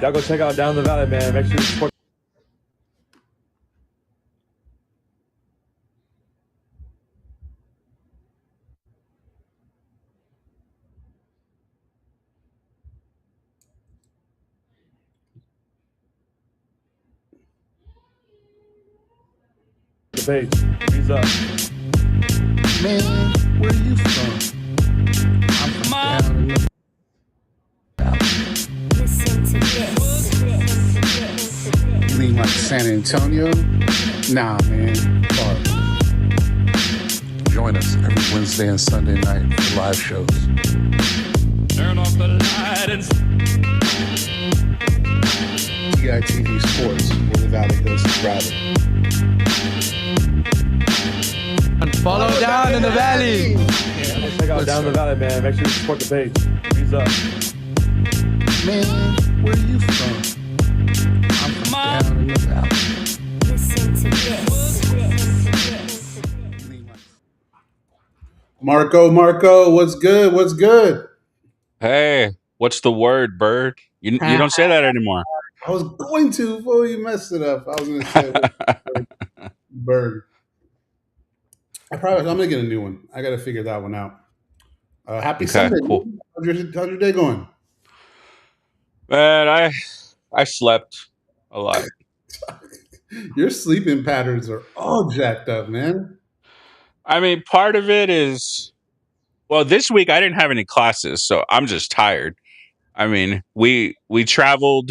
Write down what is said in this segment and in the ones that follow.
Y'all go check out Down the Valley, man. Make sure you support the page. He's up. Man, where are you from? I'm from down in the Listen to this. You mean like San Antonio? Nah, man. Far. Join us every Wednesday and Sunday night for live shows. Turn off the light and DITV Sports, where the Valley goes to travel. Follow down in the valley. Y'all go check out Down the Valley, man. Make sure you support the page. He's up. Man, where are you from? I'm from down in the valley. Listen to this. Marco, what's good? What's good? Hey, what's the word, bird? You don't say that anymore. I was going to before you messed it up. I was going to say bird. I'm gonna get a new one. I got to figure that one out. Happy Okay, Sunday. cool. How's your day going? Man, I slept a lot. Your sleeping patterns are all jacked up, man. I mean, part of it is, well, this week I didn't have any classes, so I'm just tired. I mean, we traveled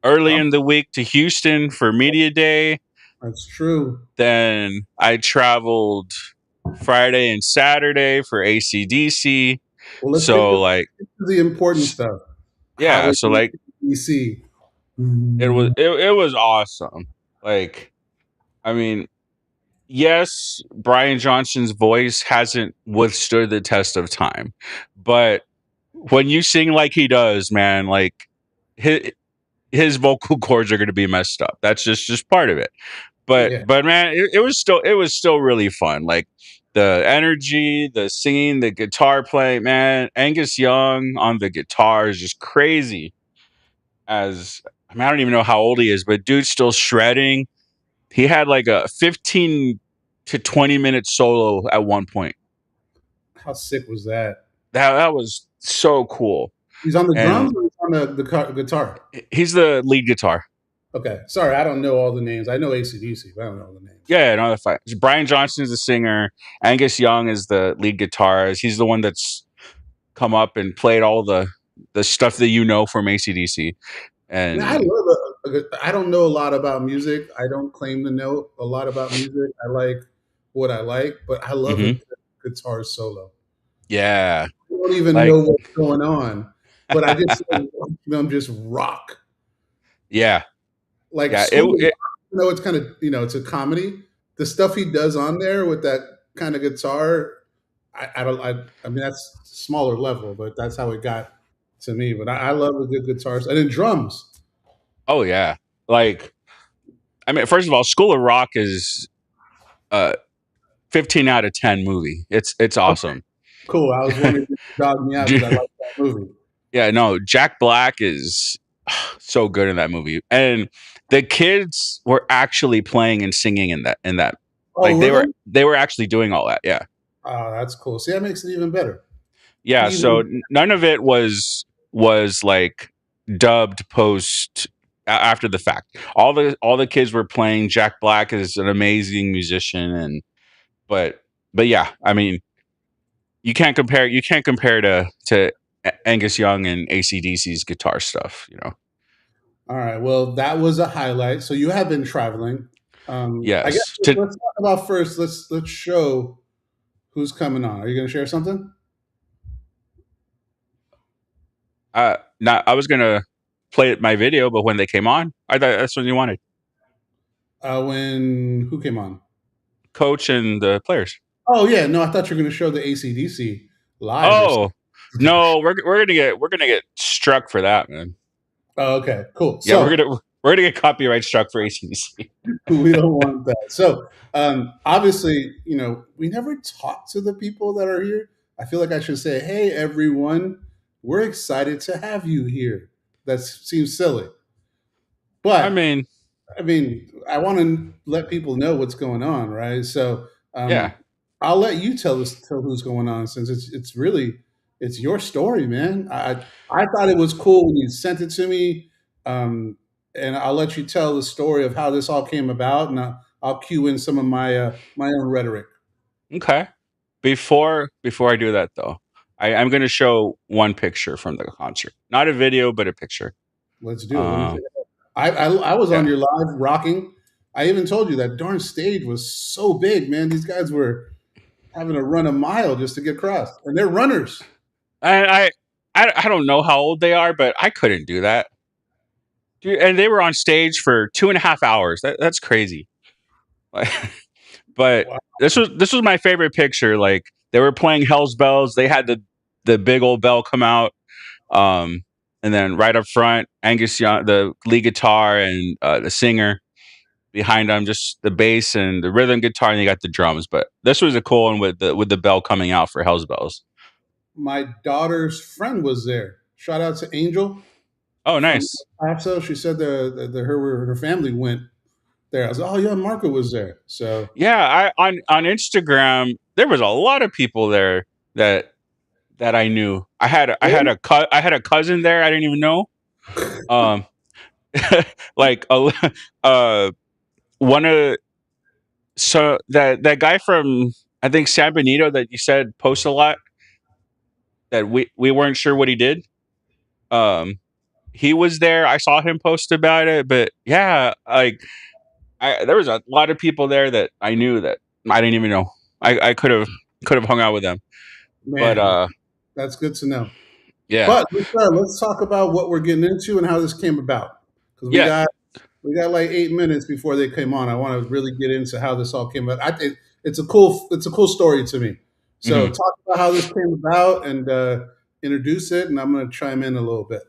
early in the week to Houston for media day. That's true. Then I traveled Friday and Saturday for ACDC. Well, let's So like, get to the important stuff. yeah, so like DC. it was awesome. Like, I mean, yes, Brian Johnson's voice hasn't withstood the test of time, but when you sing like he does, man, like his vocal cords are going to be messed up. That's just part of it. But man, it was still really fun. Like the energy, the singing, the guitar playing, man. Angus Young on the guitar is just crazy. I don't even know how old he is, but dude's still shredding. He had like a 15 to 20 minute solo at one point. How sick was that? That was so cool. He's on the drums or he's on the guitar? He's the lead guitar. Okay. Sorry, I don't know all the names. I know ACDC, but I don't know the names. Yeah, no, that's fine. Brian Johnson is the singer. Angus Young is the lead guitarist. He's the one that's come up and played all the stuff that you know from AC/DC. And Man, I don't know a lot about music. I don't claim to know a lot about music. I like what I like, but I love a guitar solo. Yeah. I don't even know what's going on, but I just watch them just rock. Yeah. Like, it's kind of, it's a comedy. The stuff he does on there with that kind of guitar, I mean, that's smaller level, but that's how it got to me. But I love a good guitar. And then drums. Oh yeah. Like, I mean, first of all, School of Rock is 15 out of 10 movie. It's awesome. Cool. I was wondering if you dog me out because I like that movie. Yeah, no, Jack Black is so good in that movie. And the kids were actually playing and singing in that. Like really? they were actually doing all that. Yeah. Oh, that's cool. See, that makes it even better. Yeah. So none of it was like dubbed post after the fact. All the kids were playing. Jack Black is an amazing musician, but yeah, I mean, you can't compare to Angus Young and AC/DC's guitar stuff, All right. Well, that was a highlight. So you have been traveling. Yes. I guess let's talk about first. Let's show who's coming on. Are you going to share something? I was gonna play my video, but when they came on, I thought that's when you wanted. Who came on? Coach and the players. Oh yeah, no, I thought you were going to show the AC/DC live. Oh no, we're gonna get struck for that, man. Oh, okay, cool. Yeah, so, we're gonna get copyright struck for AC/DC. We don't want that. So obviously, we never talk to the people that are here. I feel like I should say, hey everyone, we're excited to have you here. that seems silly. But I mean, I want to let people know what's going on, right? So yeah. I'll let you tell who's going on, since it's really it's your story, man. I thought it was cool when you sent it to me, and I'll let you tell the story of how this all came about, and I'll cue in some of my own rhetoric. Okay. Before I do that though, I'm going to show one picture from the concert, not a video, but a picture. Let's do it. Let me check it out. I was on your live rocking. I even told you that darn stage was so big, man. These guys were having to run a mile just to get across, and they're runners. I don't know how old they are, but I couldn't do that. Dude, and they were on stage for 2.5 hours. That's crazy. But Wow. this was my favorite picture. Like, they were playing Hell's Bells. They had the big old bell come out. And then right up front, Angus Young, the lead guitar, and the singer behind them, just the bass and the rhythm guitar, and you got the drums. But this was a cool one with the bell coming out for Hell's Bells. My daughter's friend was there. Shout out to Angel. Oh, nice. So she said her family went there. I was like, oh yeah, Marco was there. So Yeah, on Instagram there was a lot of people there that I knew. I had a cousin there I didn't even know. Like one of so that guy from, I think, San Benito that you said posts a lot, that we weren't sure what he did. He was there. I saw him post about it, but yeah, like there was a lot of people there that I knew that I didn't even know. I could have hung out with them. man, But that's good to know. yeah. But let's talk about what we're getting into and how this came about, because we got like 8 minutes before they came on. I want to really get into how this all came about. I think it's a cool story to me. So talk about how this came about and introduce it, and I'm going to chime in a little bit.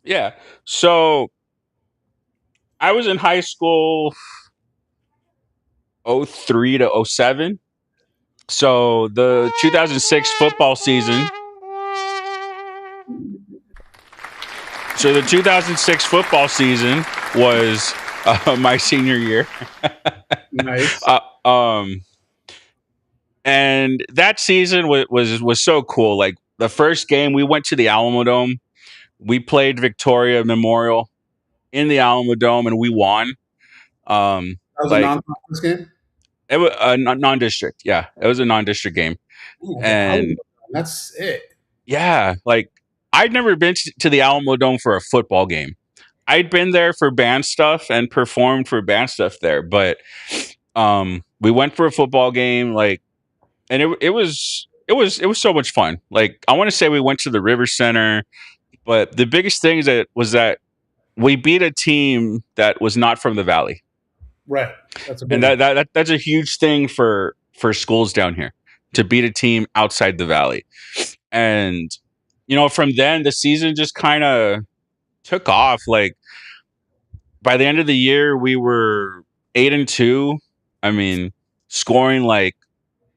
Yeah. So I was in high school 03 to 07. So the 2006 football season. So the 2006 football season was my senior year. Nice. And that season was so cool. Like, the first game, we went to the Alamo Dome. We played Victoria Memorial in the Alamo Dome, and we won. That was a non-conference game? It was a non-district. Yeah, it was a non-district game. Oh, And that's it. yeah, like, I'd never been to the Alamo Dome for a football game. I'd been there for band stuff and performed for band stuff there, but we went for a football game, like, and it was so much fun. Like, I want to say we went to the River Center, but the biggest thing was that we beat a team that was not from the Valley. Right. That's a And that's a huge thing for schools down here, to beat a team outside the Valley. And from then the season just kind of took off. Like, by the end of the year, we were 8-2. I mean, scoring like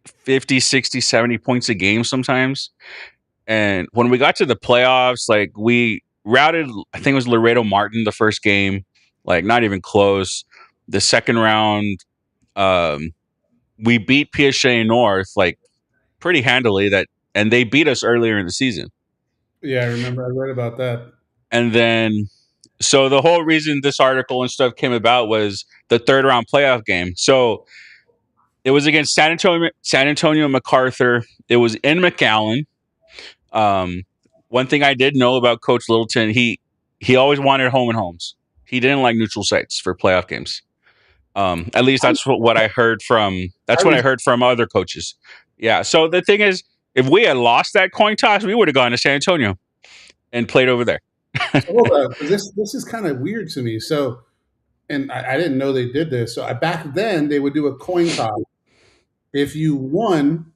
50, 60, 70 points a game sometimes. And when we got to the playoffs, like, we routed, I think it was Laredo Martin the first game, like, not even close. The second round, we beat Piaget North, like, pretty handily, and they beat us earlier in the season. Yeah, I remember. I read about that. And then, so the whole reason this article and stuff came about was the third round playoff game. So it was against San Antonio MacArthur. It was in McAllen. One thing I did know about Coach Littleton, he always wanted home and homes. He didn't like neutral sites for playoff games. At least that's what I heard from. That's what I heard from other coaches. Yeah. So the thing is, if we had lost that coin toss, we would have gone to San Antonio and played over there. Hold on. This is kind of weird to me. So, and I didn't know they did this. So back then they would do a coin toss. If you won,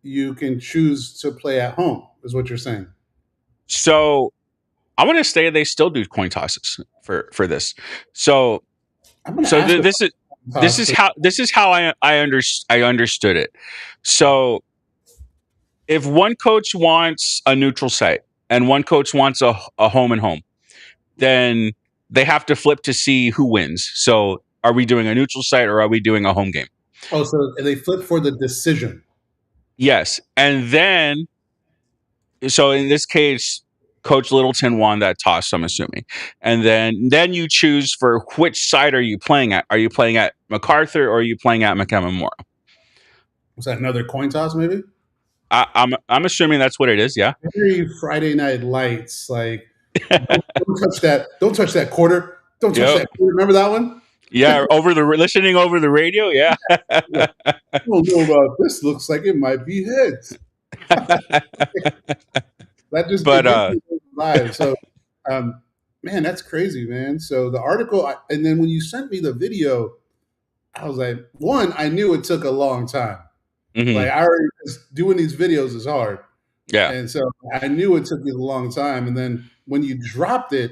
you can choose to play at home, is what you're saying. So I want to say they still do coin tosses for this. So this is how I understood it. So if one coach wants a neutral site and one coach wants a home and home, then they have to flip to see who wins. So are we doing a neutral site or are we doing a home game? Oh, so they flip for the decision. Yes. And then, so in this case, Coach Littleton won that toss, I'm assuming. And then you choose for which side are you playing at? Are you playing at MacArthur or are you playing at McAllen Memorial? Was that another coin toss, maybe? I'm assuming that's what it is, yeah. Very Friday Night Lights, like don't touch that. Don't touch that quarter. Don't touch that quarter. Remember that one? Yeah, listening over the radio, yeah. I don't know about this. Looks like it might be heads. That just live. So, man, that's crazy, man. So the article, and then when you sent me the video, I was like, one, I knew it took a long time. Mhm. Like I already doing these videos is hard. Yeah. And so I knew it took you a long time. And then when you dropped it,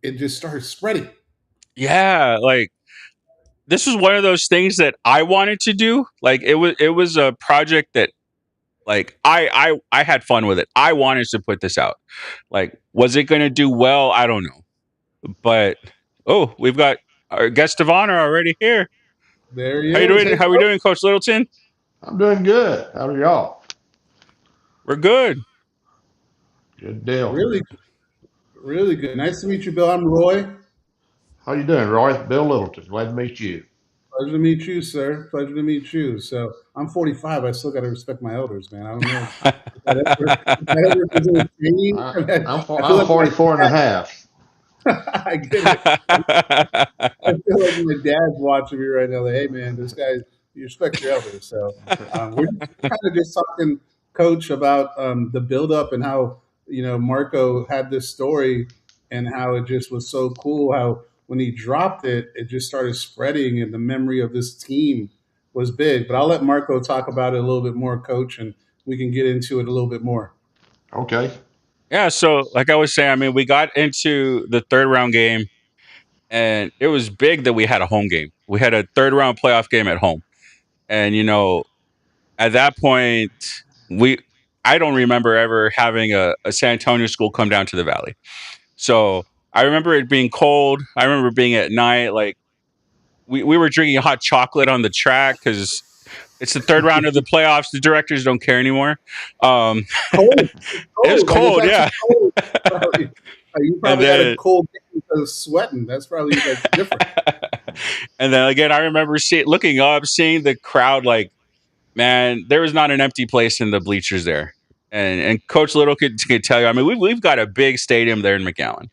it just started spreading. Yeah, like this was one of those things that I wanted to do. Like it was a project that like I had fun with it. I wanted to put this out. Like, was it going to do well? I don't know. But we've got our guest of honor already here. There you How you doing? How we doing, Coach Littleton? I'm doing good. How are y'all? We're good. Good deal. Really, really good. Nice to meet you, Bill. I'm Roy. How you doing, Roy? Bill Littleton. Glad to meet you. Pleasure to meet you, sir. Pleasure to meet you. So I'm 45. I still got to respect my elders, man. I don't know. I'm 44 and a half. I get it. I feel like my dad's watching me right now. Like, hey, man, this guy, you respect your elders. So we're kind of just talking, Coach, about the buildup and how, Marco had this story and how it just was so cool how when he dropped it, it just started spreading and the memory of this team was big. But I'll let Marco talk about it a little bit more, Coach, and we can get into it a little bit more. Okay. Yeah, so like I was saying, I mean, we got into the third round game and it was big that we had a home game. We had a third round playoff game at home. And at that point, I don't remember ever having a San Antonio school come down to the Valley. So I remember it being cold. I remember being at night, like we were drinking hot chocolate on the track because it's the third round of the playoffs. The directors don't care anymore. Cold. It was cold, yeah. Cold. You probably had a cold game because of sweating. That's probably different. And then again, I remember looking up, seeing the crowd. Like, man, there was not an empty place in the bleachers there. And Coach Little could tell you. I mean, we've got a big stadium there in McAllen,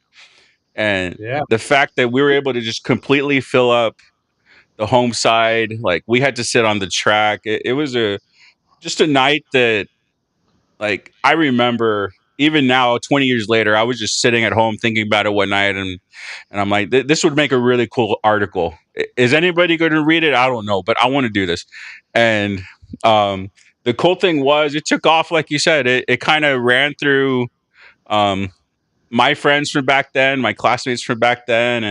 and the fact that we were able to just completely fill up the home side, like we had to sit on the track. It was just a night that, like, I remember even now, 20 years later, I was just sitting at home thinking about it one night, and I'm like, this would make a really cool article. Is anybody going to read it? I don't know, but I want to do this. And the cool thing was it took off, like you said. It kind of ran through my friends from back then, my classmates from back then,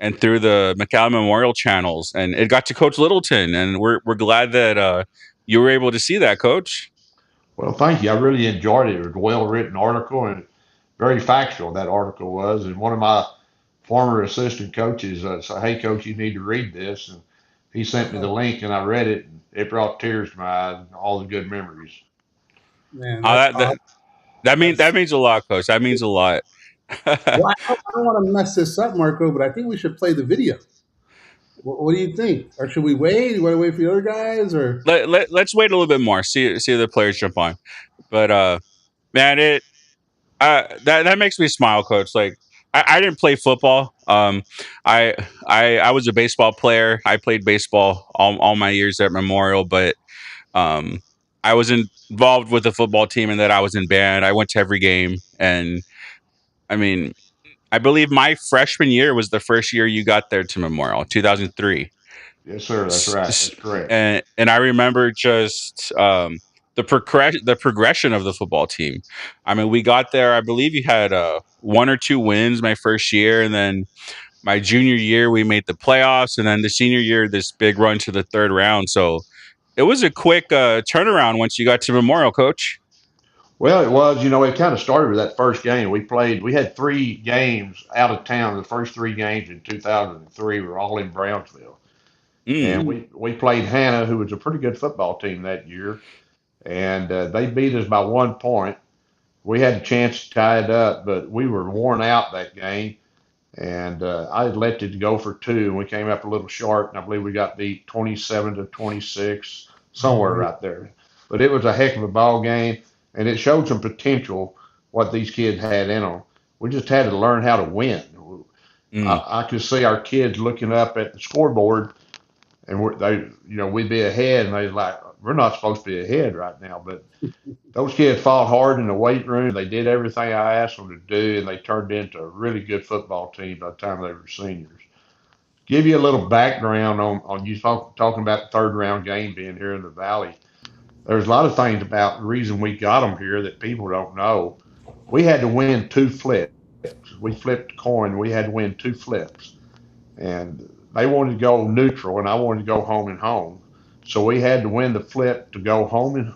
and through the McAllen Memorial channels, and it got to Coach Littleton, and we're glad that you were able to see that, Coach. Well, thank you. I really enjoyed it. It was a well-written article and very factual, that article was. And one of my former assistant coaches said, hey, Coach, you need to read this. And he sent me the link, and I read it, and it brought tears to my eyes and all the good memories. Man, that means a lot, Coach. That means a lot. Well, I don't want to mess this up, Marco, but I think we should play the video. What do you think? Or should we wait? You want to wait for the other guys, or let's wait a little bit more. See if the players jump on. But man, that makes me smile, Coach. Like I didn't play football. I was a baseball player. I played baseball all my years at Memorial, but I was involved with the football team, and that I was in band. I went to every game, and I mean, I believe my freshman year was the first year you got there to Memorial, 2003. Yes, sir. That's right. That's correct. And I remember just the progression of the football team. I mean, we got there. I believe you had 1 or 2 wins my first year, and then my junior year we made the playoffs, and then the senior year this big run to the third round. So it was a quick turnaround once you got to Memorial, Coach. Well, it was, it kind of started with that first game. We had 3 games out of town. The first 3 games in 2003 were all in Brownsville. And we played Hannah, who was a pretty good football team that year. And they beat us by 1 point. We had a chance to tie it up, but we were worn out that game. And I elected to go for 2, and we came up a little short. And I believe we got beat 27-26, somewhere right there. But it was a heck of a ball game, and it showed some potential what these kids had in them. We just had to learn how to win. I could see our kids looking up at the scoreboard, and we'd be ahead, and they're like, "We're not supposed to be ahead right now." But those kids fought hard in the weight room. They did everything I asked them to do, and they turned into a really good football team by the time they were seniors. Give you a little background on you talking about the third round game being here in the Valley. There's a lot of things about the reason we got them here that people don't know. We had to win 2 flips. We flipped a coin. We had to win 2 flips. And they wanted to go neutral, and I wanted to go home and home. So we had to win the flip to go home and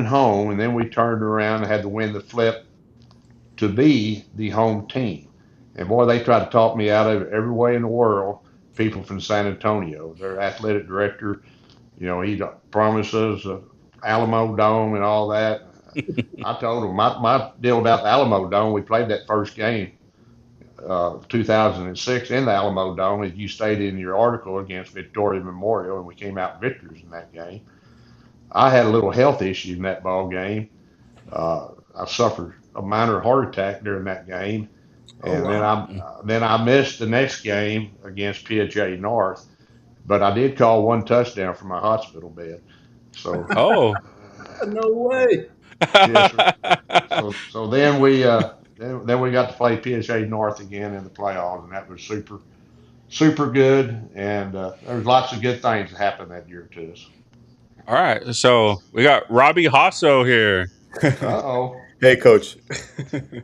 home, and then we turned around and had to win the flip to be the home team. And boy, they tried to talk me out of it every way in the world. People from San Antonio, their athletic director, he promised us Alamo Dome and all that. I told him my deal about the Alamo Dome. We played that first game, 2006 in the Alamo Dome, as you stated in your article, against Victoria Memorial, and we came out victors in that game. I had a little health issue in that ball game. I suffered a minor heart attack during that game, and then I missed the next game against PHA North, but I did call 1 touchdown from my hospital bed. So no way. So then we got to play PHA North again in the playoffs, and that was super super good. And there was lots of good things that happened that year to us. All right, so we got Robbie Hasso here. Uh-oh. Hey, Coach.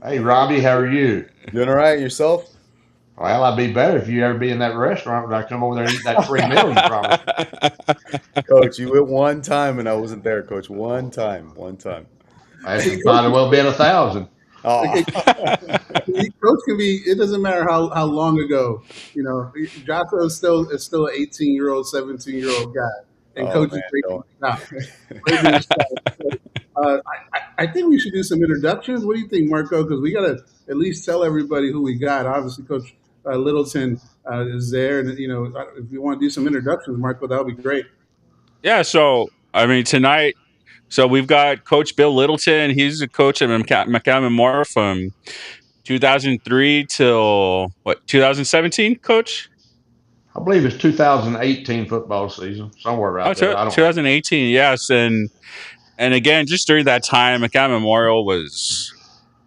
Hey, Robbie, how are you? Doing all right? Yourself? Well, I'd be better if you ever be in that restaurant when I come over there and eat that free meal you promised. Coach, you went one time and I wasn't there, Coach. One time. Might as well been 1,000. Oh. Coach can be. It doesn't matter how long ago. Jocko is still an 18-year-old, 17-year-old guy, and Coach is great. I think we should do some introductions. What do you think, Marco? Because we got to at least tell everybody who we got. Obviously, Coach Littleton is there, and if you want to do some introductions, Marco, that would be great. Yeah. So tonight. So we've got Coach Bill Littleton. He's a coach at McAllen Memorial from 2003 till 2017, Coach? I believe it's 2018 football season, somewhere around there. 2018, yes. And again, just during that time, McAllen Memorial was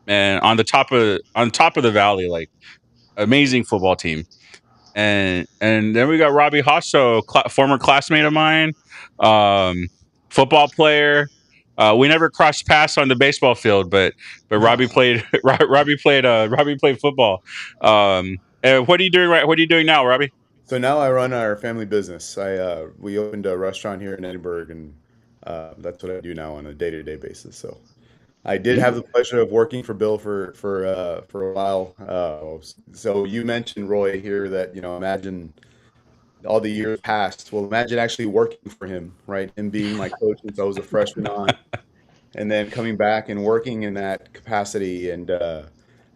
on the top of the valley, like amazing football team. And then we got Robbie Hasso, former classmate of mine. Football player. We never crossed paths on the baseball field, but Robbie played. Robbie played football. And what are you doing? What are you doing now, Robbie? So now I run our family business. We opened a restaurant here in Edinburgh, and that's what I do now on a day-to-day basis. So I did have the pleasure of working for Bill for a while. So you mentioned, Roy, here that imagine all the years past. Well, imagine actually working for him, right? Him being my coach since I was a freshman on, and then coming back and working in that capacity. And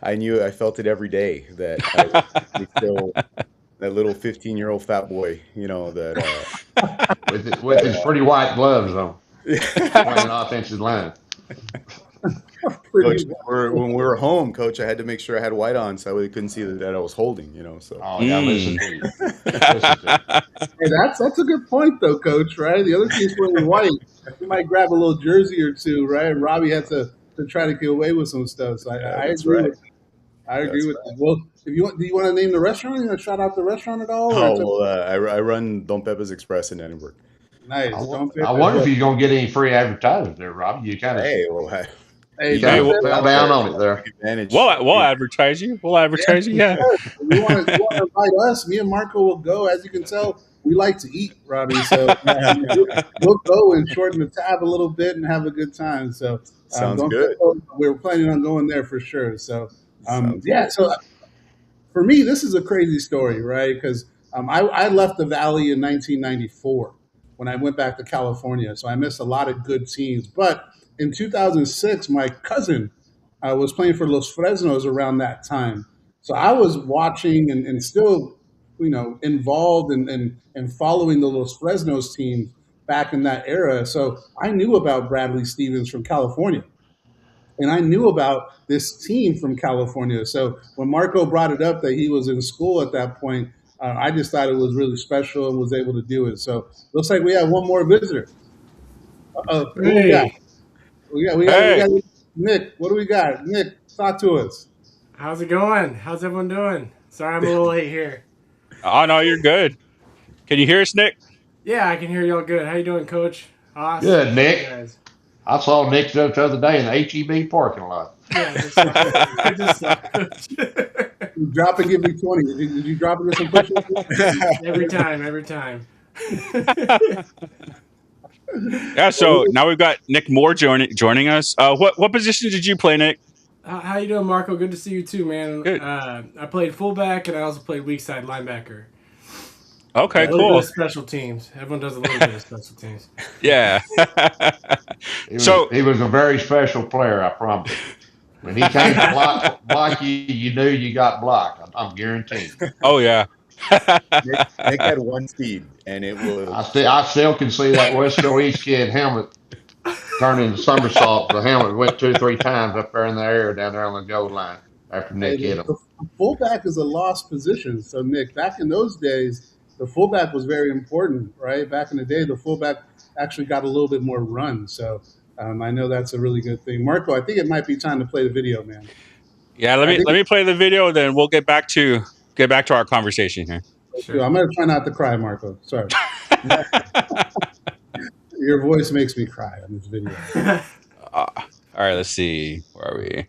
I felt it every day that I was still that little 15-year-old fat boy, that with his pretty white gloves on, playing offensive line. Coach, when we were home, Coach, I had to make sure I had white on so they couldn't see that I was holding, So. Oh yeah, listen to you. Hey, that's a good point though, Coach. Right? The other team's wearing white. You might grab a little jersey or two, right? And Robbie had to try to get away with some stuff. So I agree. Right. I agree with that. Well, do you want to name the restaurant? You want to shout out the restaurant at all? I run Don Pepe's Express in Edinburgh. Nice. I wonder if you're gonna get any free advertisement there, Robbie. You kind of Hey, fell down on it there. We'll advertise you. We'll advertise you. Yeah. If you want to invite us, me and Marco will go. As you can tell, we like to eat, Robbie. So we'll go and shorten the tab a little bit and have a good time. So Sounds Don't good. we were planning on going there for sure. So Sounds yeah, good. so for me, this is a crazy story, right? Because I left the Valley in 1994 when I went back to California. So I missed a lot of good teams. But in 2006, my cousin was playing for Los Fresnos around that time. So I was watching and still, involved and following the Los Fresnos teams back in that era. So I knew about Bradley Stevens from California. And I knew about this team from California. So when Marco brought it up that he was in school at that point, I just thought it was really special and was able to do it. So looks like we have one more visitor. Who we got? Hey, Hey, We got Nick. What do we got? Nick, talk to us. how's it going? How's everyone doing? Sorry I'm a little late here. oh no, you're good. Can you hear us, Nick? Yeah, I can hear y'all good. How you doing, Coach? Haas? Good, You Nick. guys. I saw Nick the other day in the HEB parking lot. Yeah, I just saw it. I just saw Coach. You drop it, give me 20. Did you drop it with some push-ups? every time. Yeah. So now we've got Nick Moore joining us. What position did you play, Nick? How you doing, Marco? Good to see you too, man. Good. I played fullback and I also played weak side linebacker. Okay, A little bit cool. of special teams. Everyone does a little bit of special teams. Yeah. So He was a very special player, I promise. When he came to block you, you knew you got blocked. I'm guaranteed. oh yeah. Nick had one speed, and it was I still can see that West Go East kid helmet turning the somersault. The helmet went 2 or 3 times up there in the air down there on the goal line after Hey, Nick hit him. the fullback is a lost position. So, Nick, back in those days, the fullback was very important, right? Back in the day, the fullback actually got a little bit more run. So, I know that's a really good thing. Marco, I think it might be time to play the video, man. Yeah. Let me play the video, then we'll get back to our conversation here. Sure. I'm going to try not to cry, Marco. Sorry. Your voice makes me cry on this video. All right. Let's see. Where are we?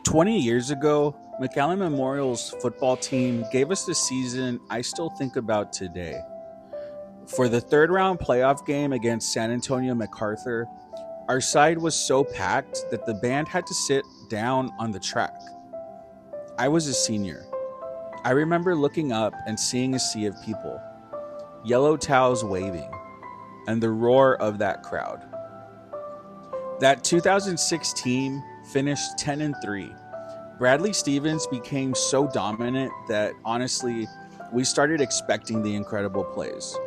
"20 years ago, McAllen Memorial's football team gave us the season I still think about today. For the third round playoff game against San Antonio MacArthur, our side was so packed that the band had to sit down on the track. I was a senior. I remember looking up and seeing a sea of people, yellow towels waving, and the roar of that crowd. That 2006 team finished 10-3. Bradley Stevens became so dominant that honestly, we started expecting the incredible plays.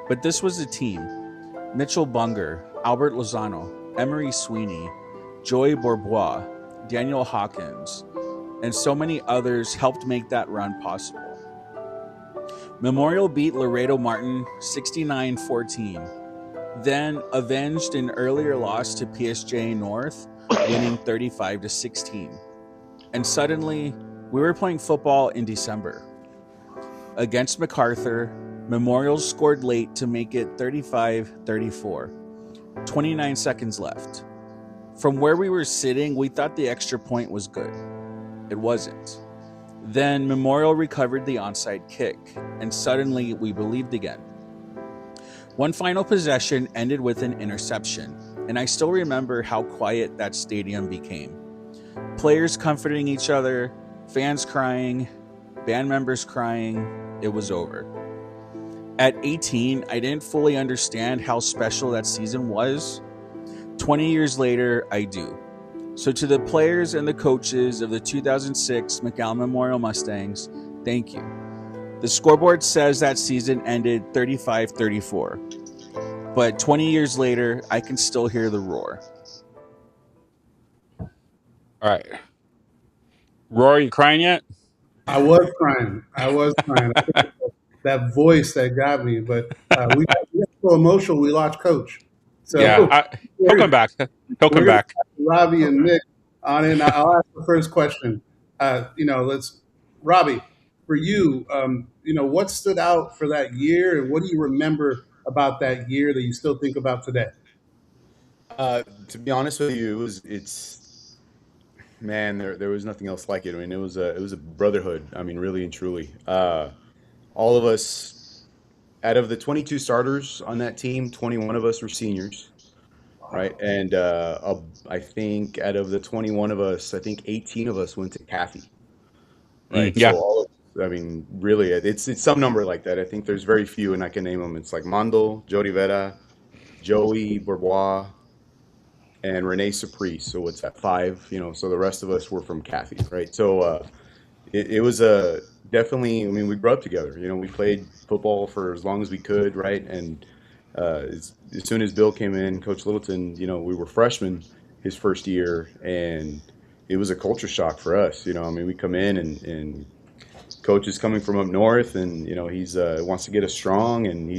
But this was a team. Mitchell Bunger, Albert Lozano, Emery Sweeney, Joey Bourbois, Daniel Hawkins, and so many others helped make that run possible. Memorial beat Laredo Martin 69-14, then avenged an earlier loss to PSJ North, winning 35-16. And suddenly, we were playing football in December. Against MacArthur, Memorial scored late to make it 35-34. 29 seconds left. From where we were sitting, we thought the extra point was good. It wasn't. Then Memorial recovered the onside kick, and suddenly we believed again. One final possession ended with an interception, and I still remember how quiet that stadium became. Players comforting each other, fans crying, band members crying. It was over. At 18, I didn't fully understand how special that season was. 20 years later, I do. So to the players and the coaches of the 2006 McAllen Memorial Mustangs, thank you. The scoreboard says that season ended 35-34. But 20 years later, I can still hear the roar. All right. Roar, you crying yet? I was crying. I think that voice that got me, but we got so emotional. We lost Coach. So Yeah, he'll come back. He'll come back. Robbie and Nick on in. I'll ask the first question. Robbie, for you, what stood out for that year, and what do you remember about that year that you still think about today? To be honest with you, there was nothing else like it. I mean, it was a brotherhood. I mean, really and truly, all of us out of the 22 starters on that team, 21 of us were seniors, right? And I think out of the 21 of us, I think 18 of us went to Kathy, right? Yeah. So I mean, really, it's some number like that. I think there's very few, and I can name them. It's like Mondo, Jody Vera, Joey Bourbois, and Renee Surprise. So what's that, 5? So the rest of us were from Kathy, right? So it was definitely, I mean, we grew up together. We played football for as long as we could, right? And as soon as Bill came in, Coach Littleton, we were freshmen his first year, and it was a culture shock for us. I mean, we come in and Coach is coming from up north, and he's wants to get us strong, and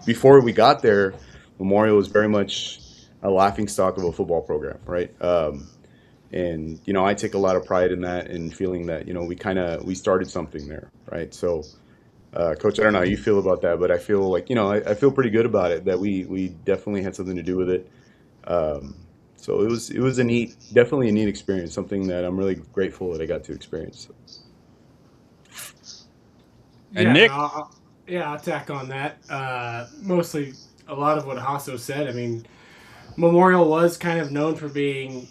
before we got there, Memorial was very much a laughingstock of a football program, right? And I take a lot of pride in that, and feeling that we started something there, right? So, Coach, I don't know how you feel about that, but I feel like I feel pretty good about it, that we definitely had something to do with it. So it was definitely a neat experience, something that I'm really grateful that I got to experience. And Nick? I'll tack on that. Mostly a lot of what Hasso said. I mean, Memorial was kind of known for being,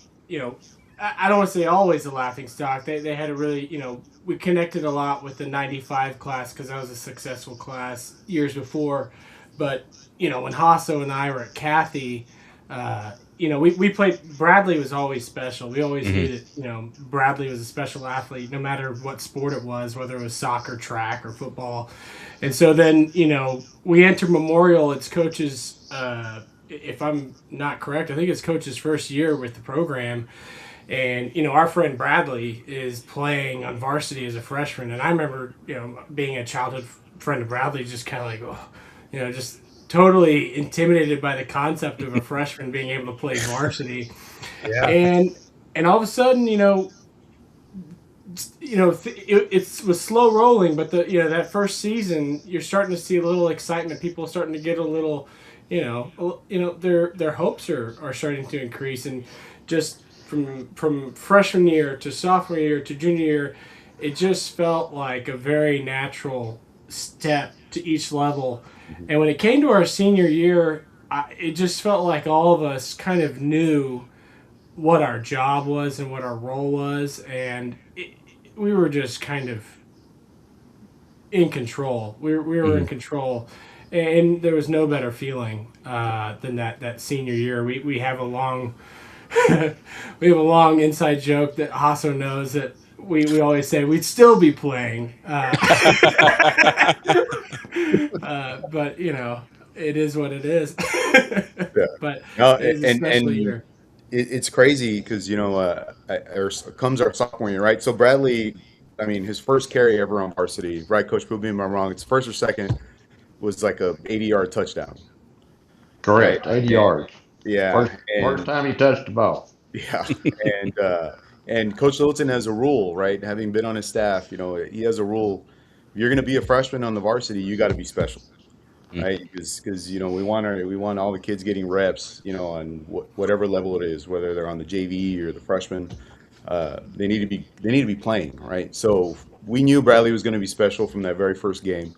I don't want to say always a laughing stock. They had a really, we connected a lot with the 95 class because that was a successful class years before. But, when Hasso and I were at Kathy, we played, Bradley was always special. We always knew that, Bradley was a special athlete, no matter what sport it was, whether it was soccer, track, or football. And so then, we entered Memorial. It's Coach's, if I'm not correct, I think it's Coach's first year with the program. And, our friend Bradley is playing on varsity as a freshman. And I remember, being a childhood friend of Bradley, just kind of like, just totally intimidated by the concept of a freshman being able to play varsity. Yeah. And all of a sudden, it was slow rolling, but that first season, you're starting to see a little excitement. People are starting to get a little, their hopes are starting to increase. And just from freshman year to sophomore year to junior year, it just felt like a very natural step to each level. And when it came to our senior year, it just felt like all of us kind of knew what our job was and what our role was, and we were just kind of in control. We were in control, and there was no better feeling than that senior year. We have a long we have a long inside joke that Hasso knows, that we always say we'd still be playing. But, it is what it is. Yeah. But No, it was a special year. It's crazy because, comes our sophomore year, right? So Bradley, I mean, his first carry ever on varsity, right? Coach, prove me if I'm wrong. It's first or second, was like a 80-yard touchdown. Correct, Right. 80 yards. Yeah. First time he touched the ball. Yeah. And Coach Littleton has a rule, right? Having been on his staff, he has a rule. If you're going to be a freshman on the varsity, you got to be special, right? Because we want all the kids getting reps, on whatever level it is, whether they're on the JV or the freshman. They need to be playing, right? So we knew Bradley was going to be special from that very first game.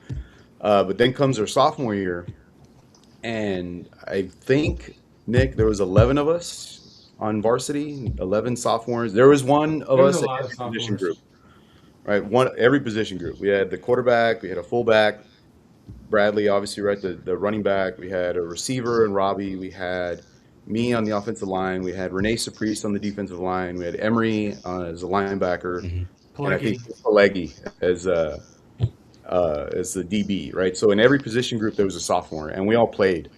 But then comes our sophomore year, and I think, Nick, there was 11 of us on varsity, 11 sophomores. There was one of us in every position group, right? Every position group. We had the quarterback, we had a fullback, Bradley, obviously, right, the running back. We had a receiver and Robbie. We had me on the offensive line. We had Renee Surprise on the defensive line. We had Emery as a linebacker. And I think Pelegi as the DB, right? So in every position group, there was a sophomore, and we all played,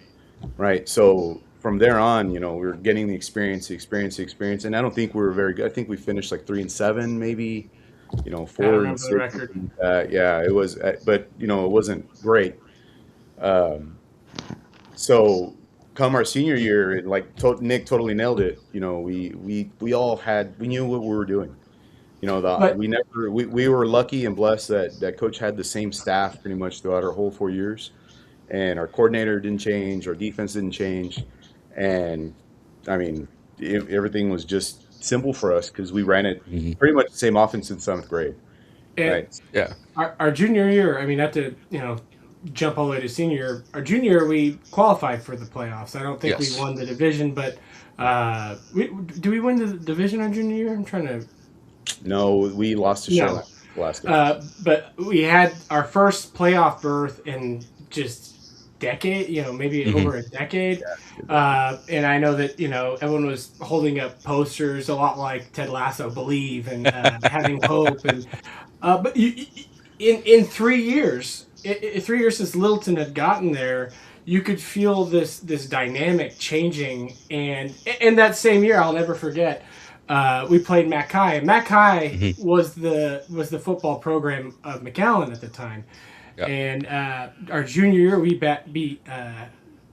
right? So from there on, we were getting the experience, and I don't think we were very good. I think we finished like 3-7, maybe, 4-6. Yeah, it was, but it wasn't great. So come our senior year, and like Nick totally nailed it. We knew what we were doing. We were lucky and blessed that Coach had the same staff pretty much throughout our whole 4 years, and our coordinator didn't change, our defense didn't change. And I mean, everything was just simple for us because we ran it pretty much the same offense in 7th grade. And right? Yeah. Our junior year, I mean, not to jump all the way to senior year. Our junior year, we qualified for the playoffs. I don't think Yes. we won the division, but do we win the division our junior year? I'm trying to. No, we lost to Charlotte last year. But we had our first playoff berth in just decade, maybe over a decade. And I know that, everyone was holding up posters a lot like Ted Lasso, believe, and having hope. And but in 3 years, 3 years since Littleton had gotten there, you could feel this dynamic changing. And that same year, I'll never forget, we played Mac High. And Mac High was the football program of McAllen at the time. Yep. And our junior year, we beat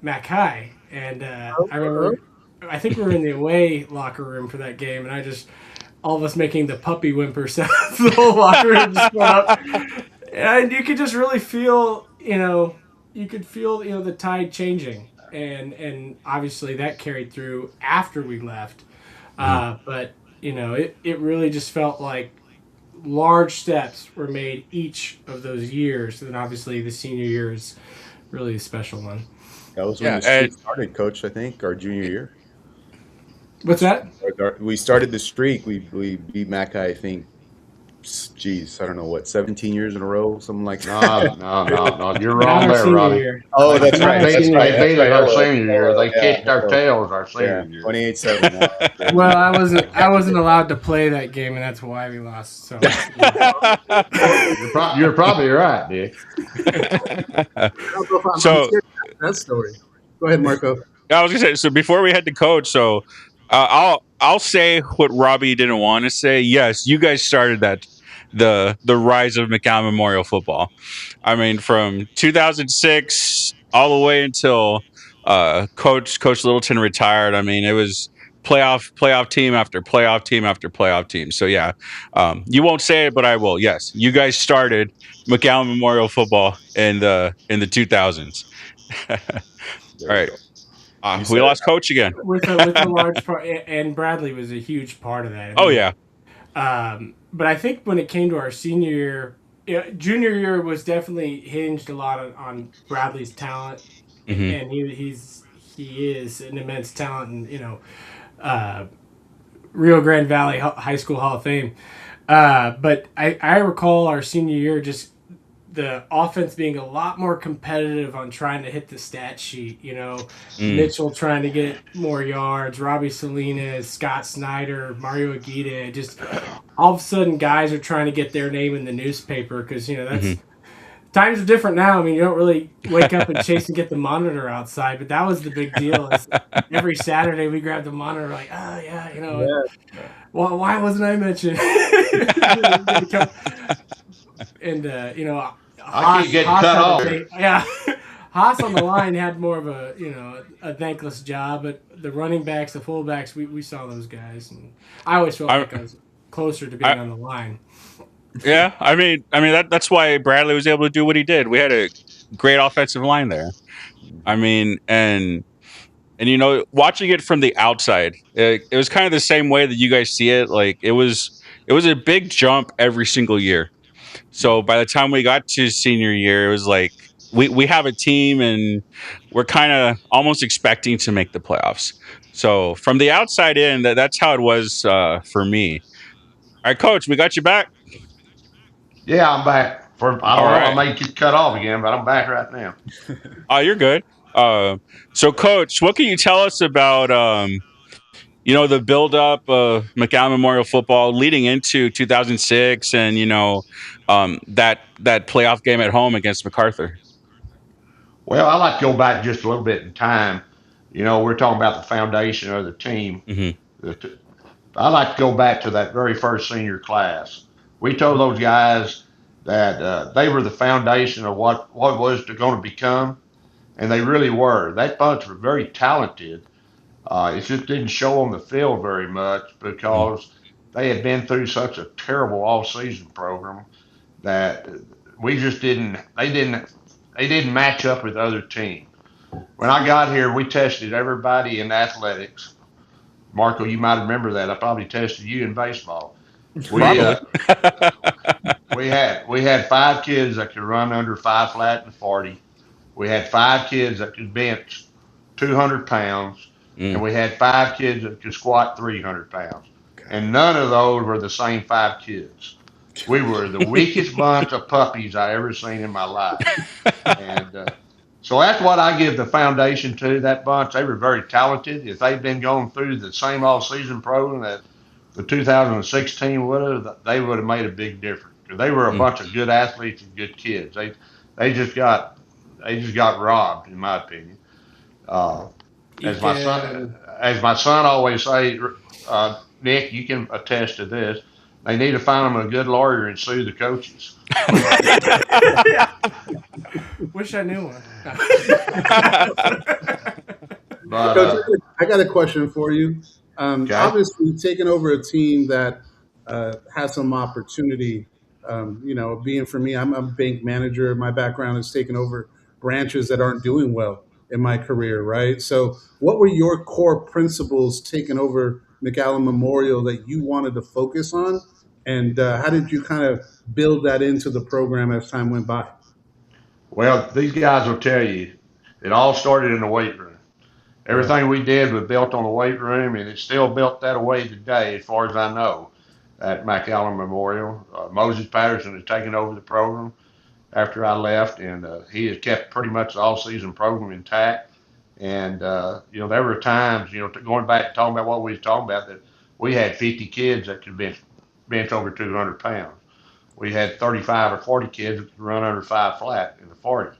Mac High. And I remember, I think we were in the away locker room for that game, and all of us making the puppy whimper sounds. The whole locker room just went up. And you could just really feel, the tide changing. And obviously that carried through after we left. But, it really just felt like large steps were made each of those years. And obviously the senior year is really a special one. That was when the streak started, Coach, I think, our junior year. What's that? We started the streak. We beat Mac, I think, I don't know what, 17 years in a row, something like that. No. You're wrong there, Ronnie. Oh, that's right. They beat us our senior year. They kicked our tails our senior year. 28-7. Well, I wasn't allowed to play that game, and that's why we lost. So you're probably right, Dick. So that story. Go ahead, Marco. I was gonna say, so before we head to Coach, so I'll say what Robbie didn't want to say. Yes, you guys started the rise of McAllen Memorial football. I mean, from 2006 all the way until Coach Littleton retired. I mean, it was playoff team after playoff team after playoff team. So yeah, you won't say it, but I will. Yes, you guys started McAllen Memorial football in the 2000s. All right. We lost Coach again. with a large part, and Bradley was a huge part of that. But I think when it came to our senior year, junior year was definitely hinged a lot on Bradley's talent, and he is an immense talent, and Rio Grande Valley High School Hall of Fame. But I recall our senior year just the offense being a lot more competitive on trying to hit the stat sheet. Mitchell trying to get more yards, Robbie Salinas, Scott Snyder, Mario Aguirre. Just all of a sudden, guys are trying to get their name in the newspaper because that's times are different now. I mean, you don't really wake up and chase and get the monitor outside, but that was the big deal. Every Saturday we grabbed the monitor, like, oh yeah, well, why wasn't I mentioned? And I keep getting cut off. Haas on the line had more of a thankless job, but the running backs, the fullbacks, we saw those guys, and I always felt like I was closer to being on the line. Yeah, I mean that's why Bradley was able to do what he did. We had a great offensive line there. I mean, and watching it from the outside, it was kind of the same way that you guys see it. Like it was a big jump every single year. So by the time we got to senior year, it was like we have a team and we're kind of almost expecting to make the playoffs. So from the outside in, that's how it was for me. All right, Coach, we got you back. Yeah, I'm back. I don't know. I might get cut off again, but I'm back right now. Oh, you're good. So, Coach, what can you tell us about the build-up of McAllen Memorial football leading into 2006 and, that playoff game at home against MacArthur? Well, I like to go back just a little bit in time. We're talking about the foundation of the team. I like to go back to that very first senior class. We told those guys that they were the foundation of what was going to become, and they really were. That bunch were very talented. It just didn't show on the field very much because they had been through such a terrible all-season program that we just didn't. They didn't match up with other teams. When I got here, we tested everybody in athletics. Marco, you might remember that. I probably tested you in baseball. we had 5 kids that could run under 5 flat and 40. We had 5 kids that could bench 200 pounds, and we had 5 kids that could squat 300 pounds. And none of those were the same 5 kids. We were the weakest bunch of puppies I ever seen in my life. And so that's what I give the foundation to that bunch. They were very talented. If they'd been going through the same all-season program that the 2016 would have, they would have made a big difference. Because they were a bunch of good athletes and good kids. They just got robbed, in my opinion. As my son always say, Nick, you can attest to this. They need to find them a good lawyer and sue the coaches. Wish I knew one. But Coach, I got a question for you. Obviously, taking over a team that has some opportunity. Being for me, I'm a bank manager. My background is taking over branches that aren't doing well in my career, right? So, what were your core principles taking over McAllen Memorial that you wanted to focus on, and how did you kind of build that into the program as time went by? well, these guys will tell you it all started in the weight room. Everything we did was built on the weight room, and it's still built that way today, as far as I know, at McAllen Memorial. Moses Patterson has taken over the program after I left, and he has kept pretty much the all-season program intact. And there were times, going back and talking about what we was talking about, that we had 50 kids that could bench over 200 pounds. We had 35 or 40 kids that could run under 5 flat in the 40.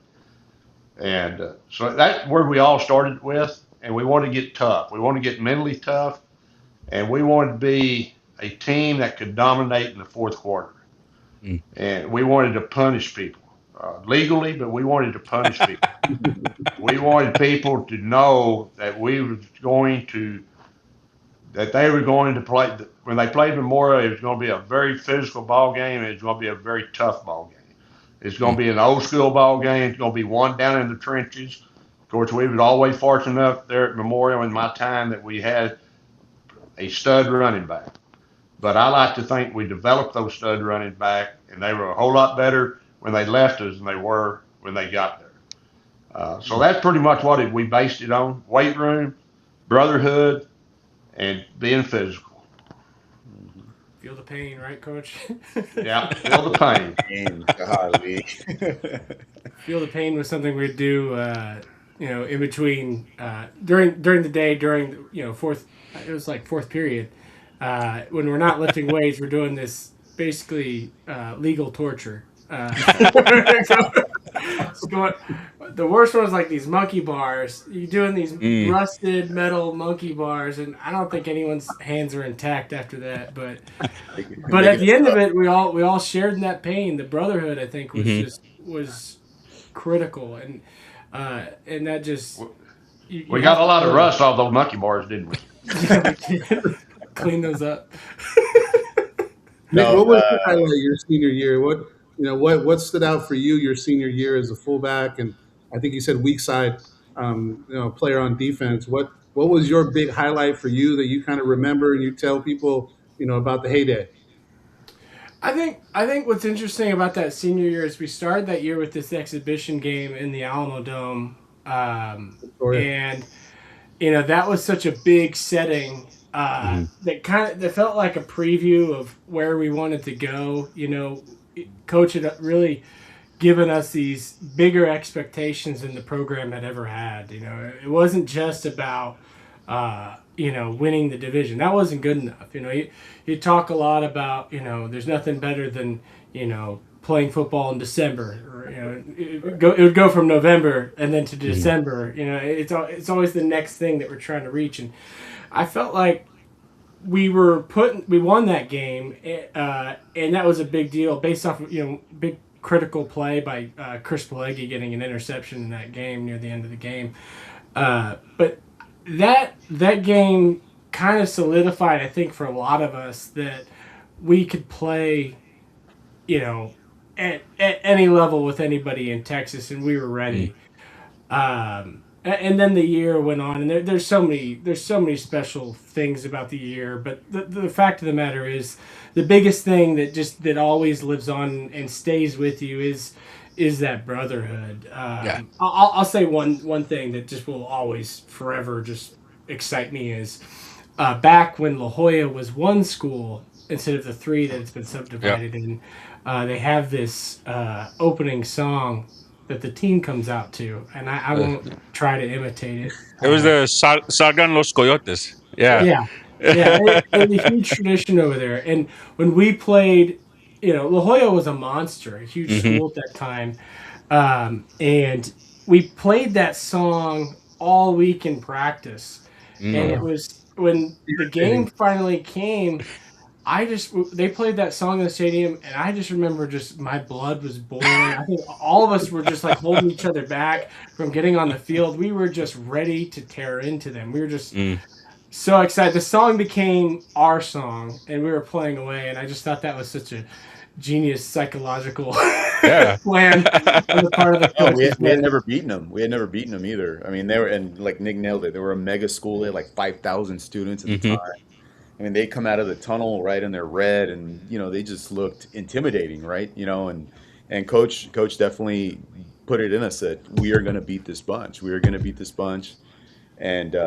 And so that's where we all started with. And we wanted to get tough. We wanted to get mentally tough, and we wanted to be a team that could dominate in the fourth quarter. And we wanted to punish people legally, but we wanted to punish people. We wanted people to know that they were going to play. When they played Memorial, it was going to be a very physical ball game, and it was going to be a very tough ball game. It's going to be an old school ball game. It's going to be one down in the trenches. Of course, we was always fortunate enough there at Memorial in my time that we had a stud running back. But I like to think we developed those stud running back, and they were a whole lot better when they left us than they were when they got there. So that's pretty much what we based it on: weight room, brotherhood, and being physical. Feel the pain, right, Coach? Yeah, feel the pain. Feel the pain was something we'd do, in between, during the day, fourth, it was like fourth period. When we're not lifting weights, we're doing this basically legal torture. The worst one was like these monkey bars. You're doing these rusted metal monkey bars, and I don't think anyone's hands are intact after that. But at the end of it, we all shared in that pain. The brotherhood, I think, was critical, and that just we got a lot of rust off those monkey bars, didn't we? Clean those up. Nick, what was the highlight of your senior year? What stood out for you your senior year as a fullback? And I think you said weak side, player on defense. What was your big highlight for you that you kind of remember and you tell people, about the heyday? I think what's interesting about that senior year is we started that year with this exhibition game in the Alamo Dome, and that was such a big setting. That felt like a preview of where we wanted to go. Coach had really given us these bigger expectations than the program had ever had. It wasn't just about winning the division. That wasn't good enough. You talk a lot about there's nothing better than playing football in December, or it would go from November and then to December. It's always the next thing that we're trying to reach, and I felt like we won that game, and that was a big deal based off of big critical play by Chris Pileggi getting an interception in that game near the end of the game. But that game kind of solidified, I think, for a lot of us that we could play, at any level with anybody in Texas, and we were ready. And then the year went on, and there's so many special things about the year. But the fact of the matter is, the biggest thing that always lives on and stays with you is that brotherhood. I'll say one thing that just will always forever just excite me is back when La Jolla was one school instead of the three that it's been subdivided in. They have this opening song that the team comes out to, and I won't try to imitate it. It was the Salgan los Coyotes. Yeah. And a huge tradition over there. And when we played, La Jolla was a monster, a huge school at that time. And we played that song all week in practice. And it was when the game finally came, they played that song in the stadium, and I just remember my blood was boiling. I think all of us were just like holding each other back from getting on the field. We were just ready to tear into them. We were just so excited. The song became our song, and we were playing away, and I just thought that was such a genius psychological plan on the part of the coaches. We had never beaten them. We had never beaten them either. I mean, they were, and like Nick nailed it, they were a mega school. They had like 5,000 students at the time. I mean, they come out of the tunnel, right, and they're red, and they just looked intimidating, right? And coach definitely put it in us that we are going to beat this bunch. We are going to beat this bunch, and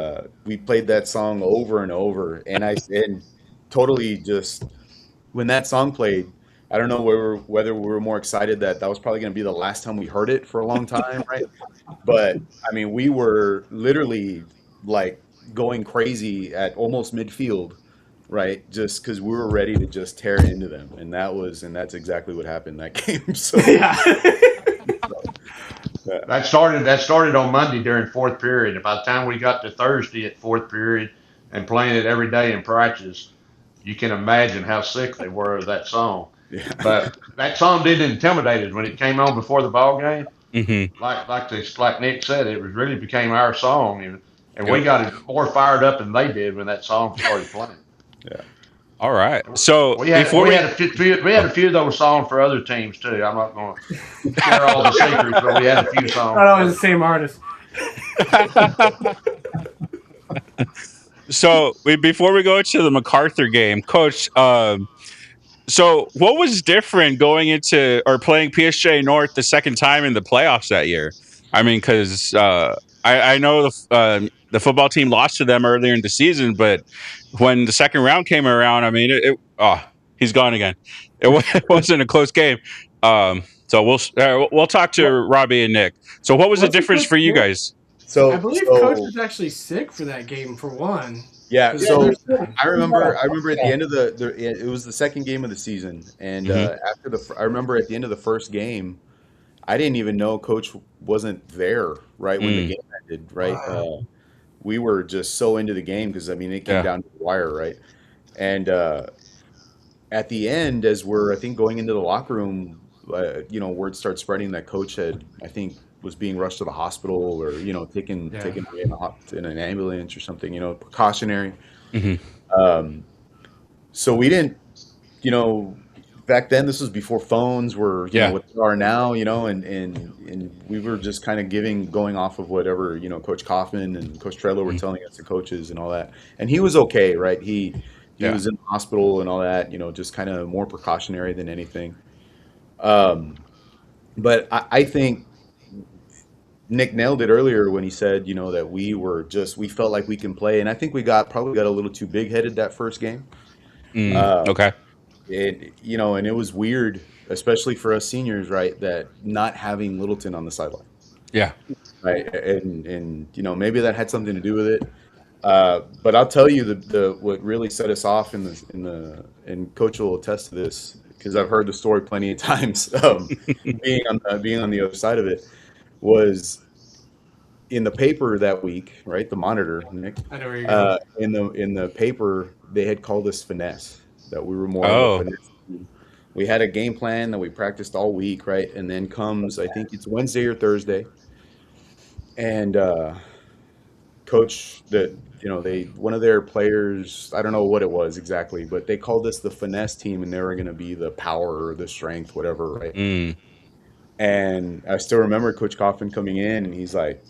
we played that song over and over. And totally just when that song played, I don't know whether we were more excited that was probably going to be the last time we heard it for a long time, right? But I mean, we were literally like going crazy at almost midfield. Right, just because we were ready to just tear into them, and that's exactly what happened that game. So that started on Monday during fourth period. And by the time we got to Thursday at fourth period and playing it every day in practice, you can imagine how sick they were of that song. Yeah. But that song didn't intimidate us when it came on before the ball game. Like Nick said, it really became our song, and we got more fired up than they did when that song started playing. Yeah. All right. So we had a few of those songs for other teams too. I'm not going to share all the secrets, but we had a few songs. Not always the same artist. So before we go to the MacArthur game, Coach, so what was different going into or playing PSG North the second time in the playoffs that year? I mean, because I know the football team lost to them earlier in the season, but when the second round came around, I mean, he's gone again. It wasn't a close game. So we'll talk to Robbie and Nick. So what was the difference for you guys? So I believe Coach was actually sick for that game for one. Yeah. So I remember at the end of it was the second game of the season, and I remember at the end of the first game, I didn't even know Coach wasn't there right when the game ended. Right. Wow. We were just so into the game because, I mean, it came down to the wire, right? And at the end, as we're, I think, going into the locker room, word starts spreading that Coach was being rushed to the hospital or, taken away in an ambulance or something, precautionary. So we didn't, back then, this was before phones were what they are now, and we were just kind of going off of whatever, Coach Kaufman and Coach Treadler were telling us, the coaches and all that. And he was okay, right? He was in the hospital and all that, just kind of more precautionary than anything. But I think Nick nailed it earlier when he said, that we felt like we can play. And I think we probably got a little too big-headed that first game. Okay. And it was weird, especially for us seniors, right, that not having Littleton on the sideline. Yeah. Right. And maybe that had something to do with it. But I'll tell you what really set us off and Coach will attest to this because I've heard the story plenty of times. Being on the other side of it was in the paper that week, right? The Monitor, Nick. I know where you're going. In the paper, they had called us finesse. That we were more of a finesse team. We had a game plan that we practiced all week, right? And then comes, I think it's Wednesday or Thursday, and Coach one of their players, I don't know what it was exactly, but they called us the finesse team, and they were going to be the power or the strength, whatever, right? And I still remember Coach Kaufman coming in, and he's like,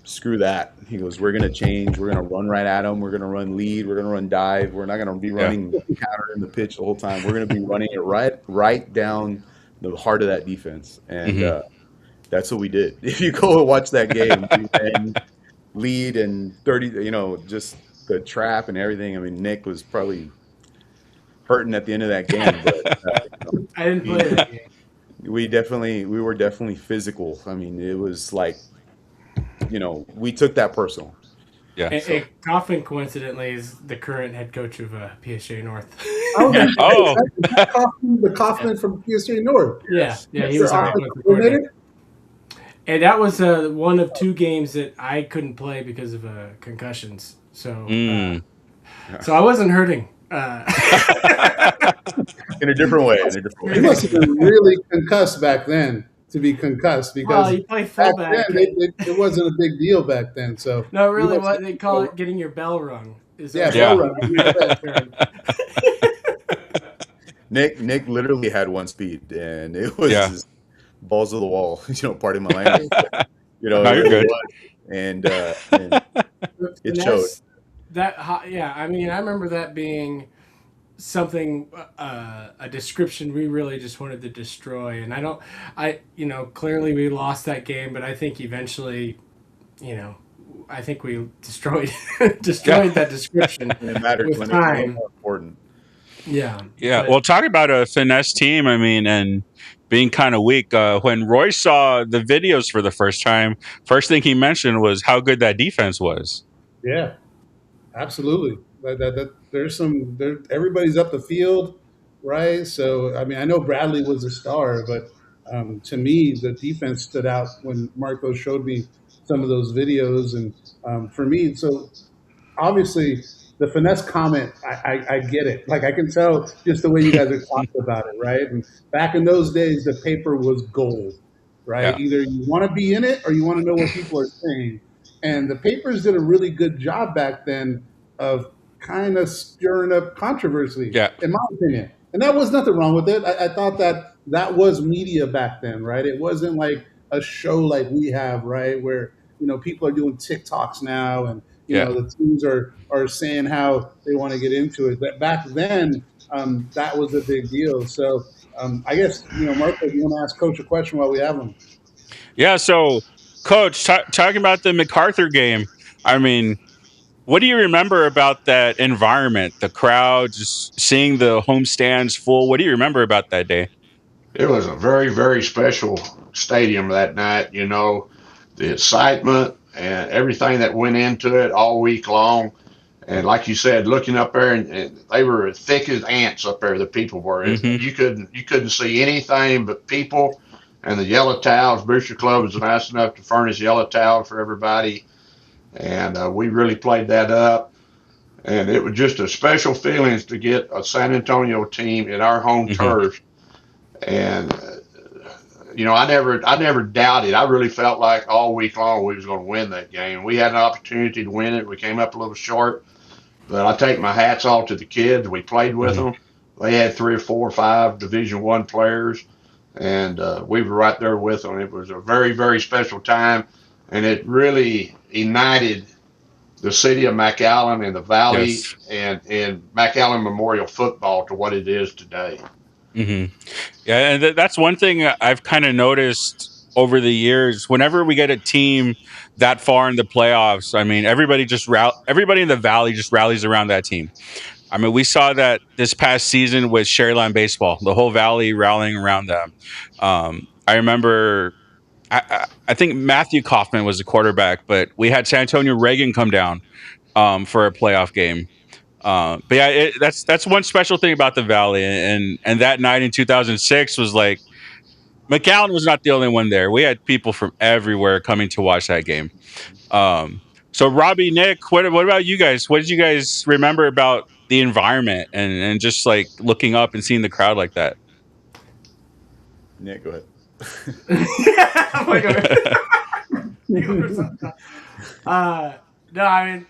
screw that. He goes, we're going to change. We're going to run right at them. We're going to run lead. We're going to run dive. We're not going to be running counter in the pitch the whole time. We're going to be running it right down the heart of that defense. And that's what we did. If you go and watch that game, and lead and 30, just the trap and everything. I mean, Nick was probably hurting at the end of that game. But, I didn't play that game. We were definitely physical. I mean, it was like, we took that personal. Yeah. And Coffin, coincidentally, is the current head coach of PSJ North. The Kaufman from PSJ North. Yeah, he was our offensive coordinator. And that was one of 2 games that I couldn't play because of concussions. So, so I wasn't hurting. In a different way. He must have been really concussed back then to be concussed, because you play fullback. It wasn't a big deal back then. So no, really, what they call it, getting your bell rung. Bell rung. Nick literally had one speed, and it was just balls of the wall. Pardon my language. No, you're good. And it showed. I mean, I remember that being something, a description we really just wanted to destroy. And clearly we lost that game, but I think eventually, I think we destroyed that description. It mattered with when time. it was more important. Yeah. Well, talk about a finesse team. I mean, and being kind of weak. When Roy saw the videos for the first time, first thing he mentioned was how good that defense was. Yeah, absolutely. Everybody's up the field, right? So, I mean, I know Bradley was a star, but to me, the defense stood out when Marco showed me some of those videos. And for me, so obviously the finesse comment, I get it. Like, I can tell just the way you guys are talking about it, right? And back in those days, the paper was gold, right? Yeah. Either you want to be in it or you want to know what people are saying. And the papers did a really good job back then of kind of stirring up controversy, in my opinion. And that was nothing wrong with it. I thought that was media back then, right? It wasn't like a show like we have, right, where people are doing TikToks now, and the teams are saying how they want to get into it. But back then, that was a big deal. So I guess Marco, you want to ask Coach a question while we have him? Yeah. So, Coach, talking about the MacArthur game, I mean, what do you remember about that environment, the crowd, just seeing the home stands full? What do you remember about that day? It was a very, very special stadium that night. The excitement and everything that went into it all week long. And like you said, looking up there, and they were as thick as ants up there. The people were. You couldn't see anything but people and the yellow towels. Booster Club was nice enough to furnish yellow towels for everybody, and we really played that up. And it was just a special feelings to get a San Antonio team in our home turf. And I never doubted. I really felt like all week long we was going to win that game. We had an opportunity to win it. We came up a little short, but I take my hats off to the kids. We played with them. They had 3 or 4 or 5 Division I players, and we were right there with them. It was a very, very special time, and it really united the city of McAllen and the Valley and McAllen Memorial football to what it is today. Yeah, and that's one thing I've kind of noticed over the years. Whenever we get a team that far in the playoffs, I mean, everybody in the Valley just rallies around that team. I mean, we saw that this past season with Sherryland baseball, the whole Valley rallying around them. I remember, I think Matthew Kaufman was the quarterback, but we had San Antonio Reagan come down for a playoff game. But yeah, that's one special thing about the Valley, and that night in 2006 was like, McAllen was not the only one there. We had people from everywhere coming to watch that game. So Robbie, Nick, what about you guys? What did you guys remember about the environment and just like looking up and seeing the crowd like that? Nick, go ahead. No, I mean,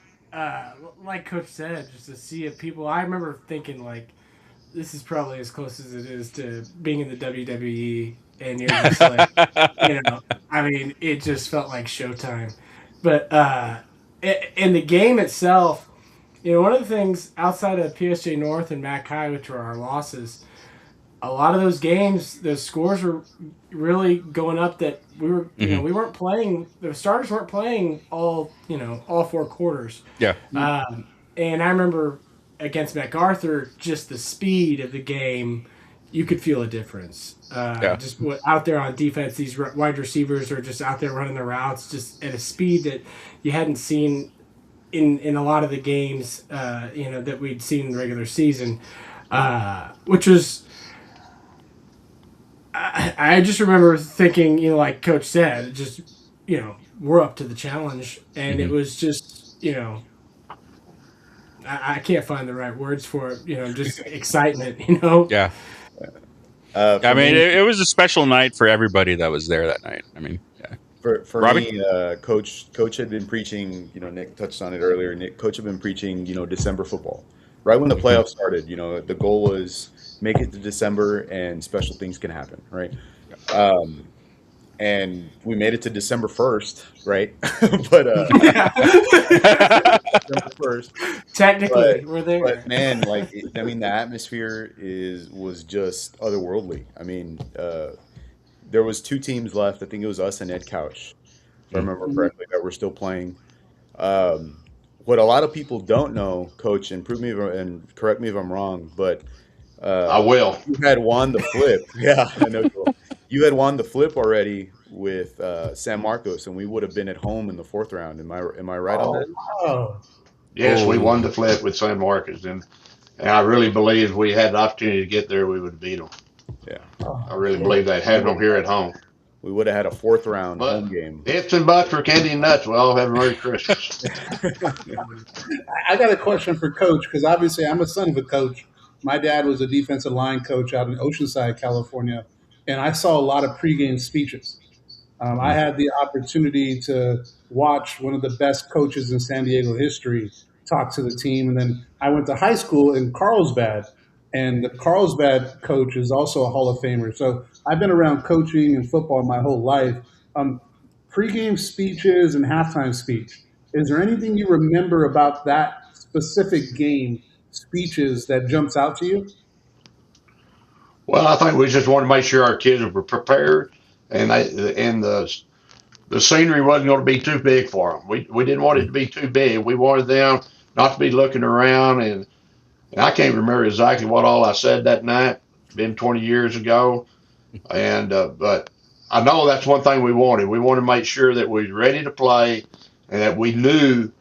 like Coach said, just to see it, people. I remember thinking like, this is probably as close as it is to being in the WWE, and you're just like, I mean, it just felt like showtime. But in the game itself, one of the things outside of PSJ North and Mac High, which were our losses, a lot of those games, the scores were really going up. That we were, we weren't playing. The starters weren't playing all 4 quarters. Yeah. And I remember against MacArthur, just the speed of the game, you could feel a difference. Just out there on defense, these wide receivers are just out there running their routes, just at a speed that you hadn't seen in a lot of the games, that we'd seen in the regular season, which was. I just remember thinking, like Coach said, just, we're up to the challenge. And it was just, I can't find the right words for it, just excitement, Yeah. I mean, it was a special night for everybody that was there that night. I mean, yeah. For Robbie? me, Coach had been preaching, Nick touched on it earlier, Coach had been preaching, December football. Right when the playoffs started, the goal was make it to December and special things can happen, right? And we made it to December 1st, right? But December 1st. Technically, we're there. But man, the atmosphere was just otherworldly. I mean, there was 2 teams left. I think it was us and Ed Couch, if I remember correctly, that were still playing. What a lot of people don't know, Coach, and correct me if I'm wrong, but I will. You had won the flip. Yeah, I know you will. You had won the flip already with San Marcos, and we would have been at home in the 4th round. Am I right on that? Oh, Yes, we won the flip with San Marcos, and I really believe if we had the opportunity to get there, we would have beat them. Yeah. I really believe that. Had them here at home. We would have had a 4th round But home game. ifs and buts for candy and nuts. Well, have a Merry Christmas. I got a question for Coach, because obviously I'm a son of a coach. My dad was a defensive line coach out in Oceanside, California, and I saw a lot of pregame speeches. I had the opportunity to watch one of the best coaches in San Diego history talk to the team, and then I went to high school in Carlsbad, and the Carlsbad coach is also a Hall of Famer. So I've been around coaching and football my whole life. Pregame speeches and halftime speech. Is there anything you remember about that specific game, speeches, that jumps out to you? Well, I think we just wanted to make sure our kids were prepared, and the scenery wasn't going to be too big for them. We didn't want it to be too big. We wanted them not to be looking around, and I can't remember exactly what all I said that night. It's been 20 years ago, and but I know that's one thing we wanted. We wanted to make sure that we were ready to play, and that we knew.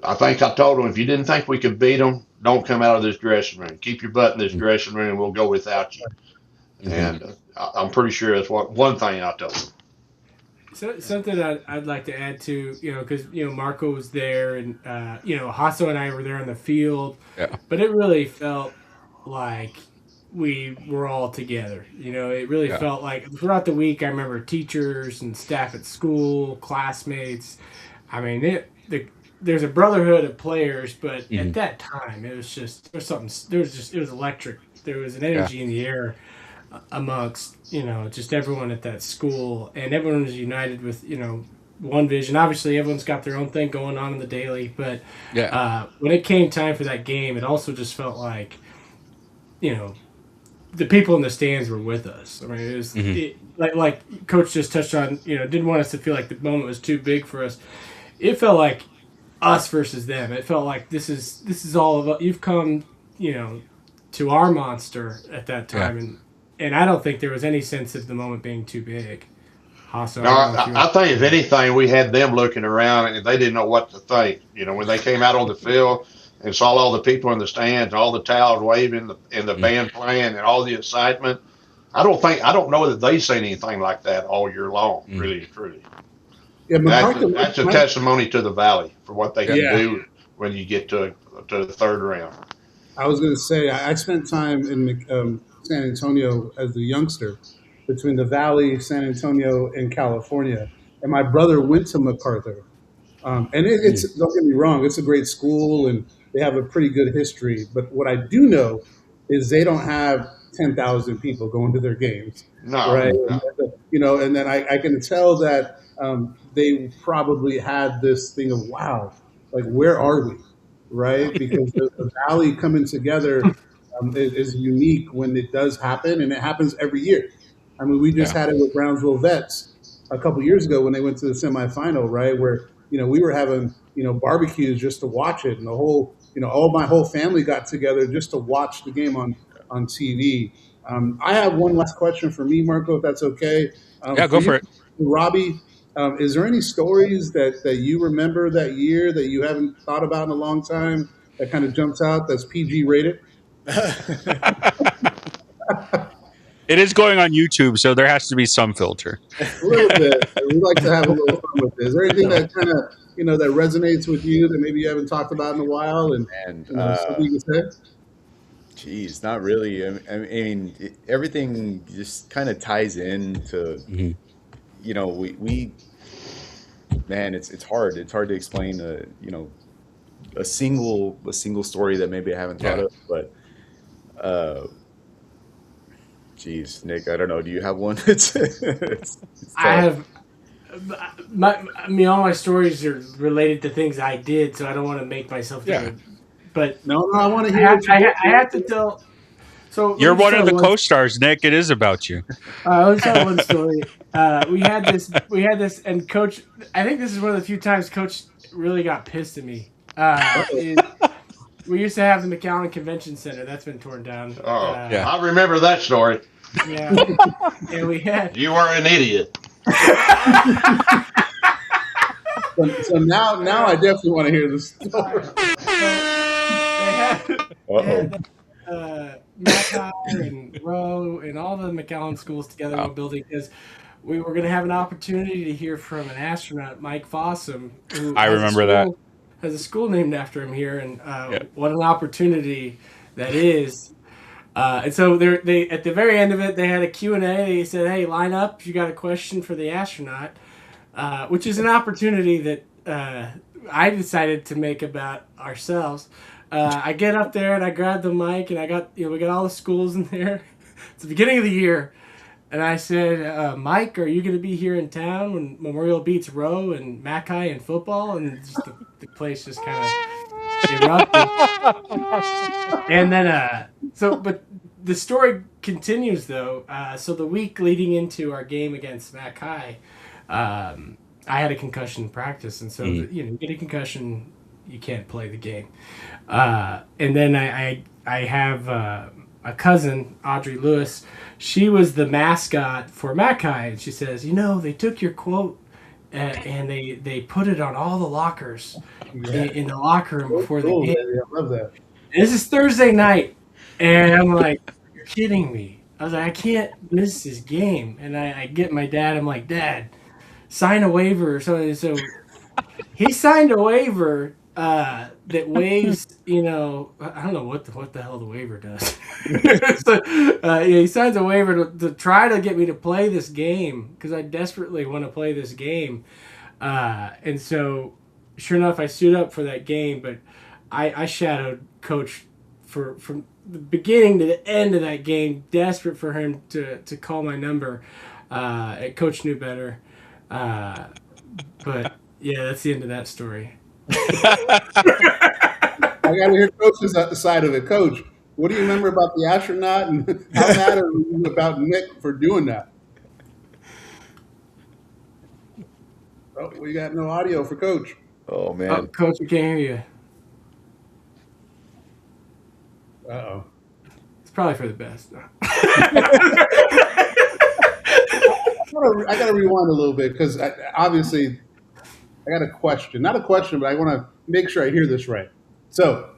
I think I told them, if you didn't think we could beat them, don't come out of this dressing room. Keep your butt in this dressing room, and we'll go without you. And I'm pretty sure that's one thing I told them. So, something I'd like to add to, because, Marco was there, and, Hasso and I were there on the field. Yeah. But it really felt like we were all together. It really felt like throughout the week, I remember teachers and staff at school, classmates. I mean, there's a brotherhood of players, but at that time, it was it was electric. There was an energy in the air amongst, just everyone at that school, and everyone was united with, one vision. Obviously, everyone's got their own thing going on in the daily, but when it came time for that game, it also just felt like, the people in the stands were with us. I mean, it was like Coach just touched on, didn't want us to feel like the moment was too big for us. It felt like us versus them. It felt like this is all about, you've come, to our monster at that time, and I don't think there was any sense of the moment being too big. Hasso, I think if anything, we had them looking around and they didn't know what to think. When they came out on the field and saw all the people in the stands, all the towels waving, and the band playing, and all the excitement. I don't know that they've seen anything like that all year long. Really and truly. Yeah, that's a testimony to the Valley for what they can do when you get to the 3rd round. I was going to say, I spent time in San Antonio as a youngster, between the Valley, San Antonio, and California. And my brother went to MacArthur. And it's don't get me wrong, it's a great school, and they have a pretty good history. But what I do know is they don't have 10,000 people going to their games. No. Right? No. And then I can tell that they probably had this thing of, wow, like, where are we, right? Because the Valley coming together is unique when it does happen, and it happens every year. I mean, we just Yeah. had it with Brownsville Vets a couple years ago when they went to the semifinal, right? Where, we were having, barbecues just to watch it, and the whole, my whole family got together just to watch the game on TV. I have one last question for me, Marco, if that's okay. Yeah, go for it. Robbie. Is there any stories that you remember that year that you haven't thought about in a long time that kind of jumps out that's PG rated? It is going on YouTube, so there has to be some filter. A little bit. We like to have a little fun with this. Is there anything that kind of, that resonates with you that maybe you haven't talked about in a while? And, something you can say? Geez, not really. I mean, everything just kind of ties into, we man, it's hard. It's hard to explain, a single story that maybe I haven't thought of. But, geez, Nick, I don't know. Do you have one? It's I have. All my stories are related to things I did, so I don't want to make myself. Yeah. But no, I want to hear. I have to tell. So you're one of the co-stars, Nick. It is about you. Let me tell one story. We had this, and Coach. I think this is one of the few times Coach really got pissed at me. We used to have the McAllen Convention Center. That's been torn down. Yeah. I remember that story. Yeah, and we had. You were an idiot. So now I definitely want to hear this story. Mackay and Rowe and all the McAllen schools together in one building because we were going to have an opportunity to hear from an astronaut, Mike Fossum, who I remember that. Has a school named after him here, and what an opportunity that is. And so they at the very end of it, they had a Q&A. They said, hey, line up if you got a question for the astronaut, which is an opportunity that I decided to make about ourselves. I get up there and I grab the mic and I got, we got all the schools in there. It's the beginning of the year. And I said, Mike, are you going to be here in town when Memorial beats Rowe and Mackay in football? And just the place just kind of erupted. And then, but the story continues though. So the week leading into our game against Mackay, I had a concussion in practice. And so, you get a concussion, you can't play the game. And then I have a cousin, Audrey Lewis. She was the mascot for Mackay, and she says, they took your quote and they put it on all the lockers in the locker room before the game. I love that. And this is Thursday night, and I'm like, you're kidding me. I was like, I can't miss this game. And I get my dad, I'm like, Dad, sign a waiver or something. So he signed a waiver that waives, I don't know what the hell the waiver does. So, he signs a waiver to try to get me to play this game because I desperately want to play this game. And so, sure enough, I suit up for that game, but I shadowed Coach from the beginning to the end of that game, desperate for him to call my number. Coach knew better. But, yeah, that's the end of that story. I got to hear Coach's side of it. Coach, what do you remember about the astronaut, and how mad are you about Nick for doing that? Oh, we got no audio for Coach. Oh man, Coach, we can't hear you. Uh-oh. It's probably for the best. I got to rewind a little bit because obviously I got a question. Not a question, but I want to make sure I hear this right. So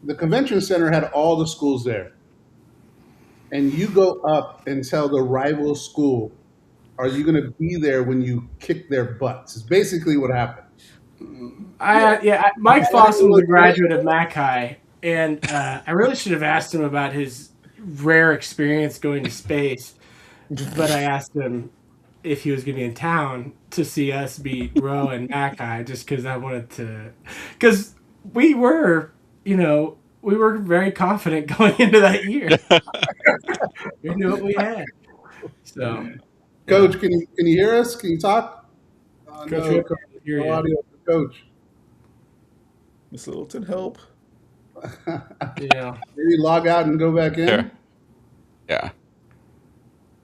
the convention center had all the schools there. And you go up and tell the rival school, are you going to be there when you kick their butts? It's basically what happened. Mike Fossum was a graduate of Mackay, and I really should have asked him about his rare experience going to space, but I asked him if he was going to be in town to see us beat Rowe and Mackay, just because I wanted to, because we were very confident going into that year. We knew what we had. So, Coach, can you hear us? Can you talk? Oh, Coach no, Whip, Coach, hear no you. audio for Coach. Miss Littleton, help. Yeah. Maybe log out and go back in. Here. Yeah.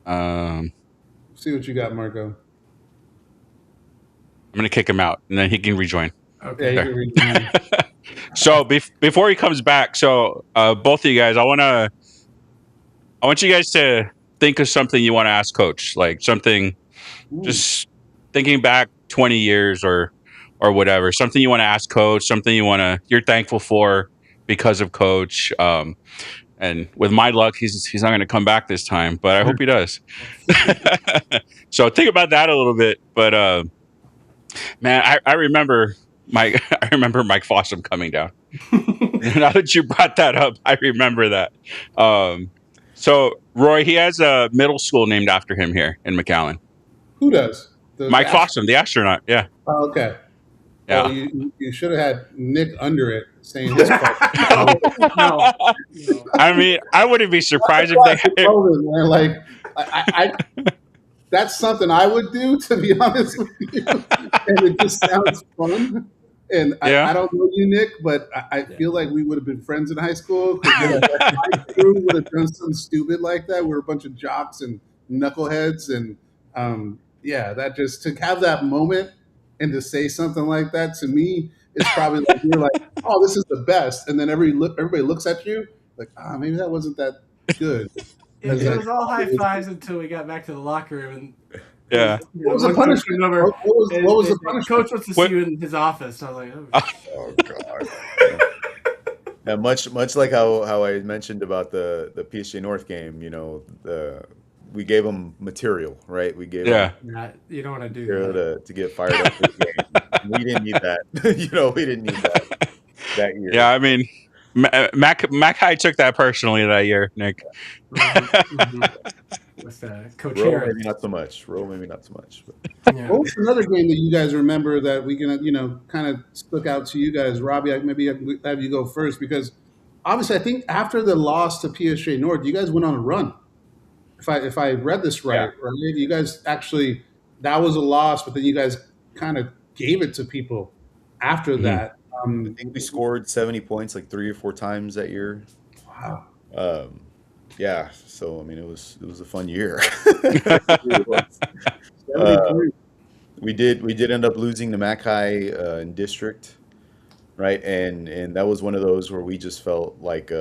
I'm See what you got, Marco. gonna kick him out, and then he can rejoin. Yeah, Okay. you can read me. So before he comes back, so both of you guys, I want you guys to think of something you want to ask Coach, like something, just thinking back 20 years or whatever, something you want to ask Coach, something you're thankful for because of Coach. And with my luck, he's not going to come back this time, but I hope he does. So think about that a little bit. But man, I remember Mike Fossum coming down. Now that you brought that up, I remember that. So Roy, he has a middle school named after him here in McAllen. Who does? Mike Fossum, the astronaut. Yeah. Oh, okay. Yeah. Well, you should have had Nick under it saying his part. No. I mean, I wouldn't be surprised if they. Man. Like, I that's something I would do, to be honest with you. And it just sounds fun. And Yeah. I don't know you, Nick, but I feel like we would have been friends in high school. My crew would have done something stupid like that. We were a bunch of jocks and knuckleheads. And yeah, that just to have that moment and to say something like that to me is probably like you're like, oh, this is the best. And then everybody looks at you like, maybe that wasn't that good. It was all high fives until we got back to the locker room. And, Yeah. What was the punishment? What was the punishment? Coach wants to see you in his office. I was like, Oh God. Yeah, much like how I mentioned about the PSG North game, we gave them material, right? We gave them you don't want to do material to get fired up for the game. We didn't need that. We didn't need that year. Yeah, I mean, Mac High took that personally that year, Nick. With Coach Roll, Harris. maybe not so much. What was another game that you guys remember that we can, kind of stuck out to you guys? Robbie, maybe I can have you go first because obviously I think after the loss to PSG North, you guys went on a run. If I read this right, you guys actually, that was a loss, but then you guys kind of gave it to people after that. I think we scored 70 points like 3 or 4 times that year. Wow. Yeah, so I mean, it was a fun year. We did end up losing to Mac High in district, right? And that was one of those where we just felt like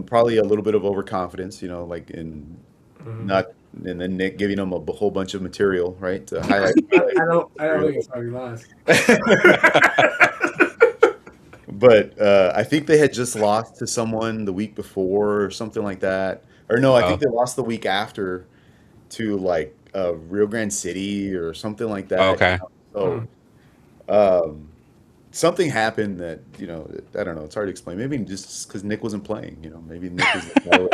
probably a little bit of overconfidence, like in not, and then Nick giving them a whole bunch of material, right, to highlight. I don't think it's probably lost. But I think they had just lost to someone the week before or something like that. Or no, I think they lost the week after to like Rio Grande City or something like that. Okay. So something happened that, I don't know. It's hard to explain. Maybe just because Nick wasn't playing, maybe Nick was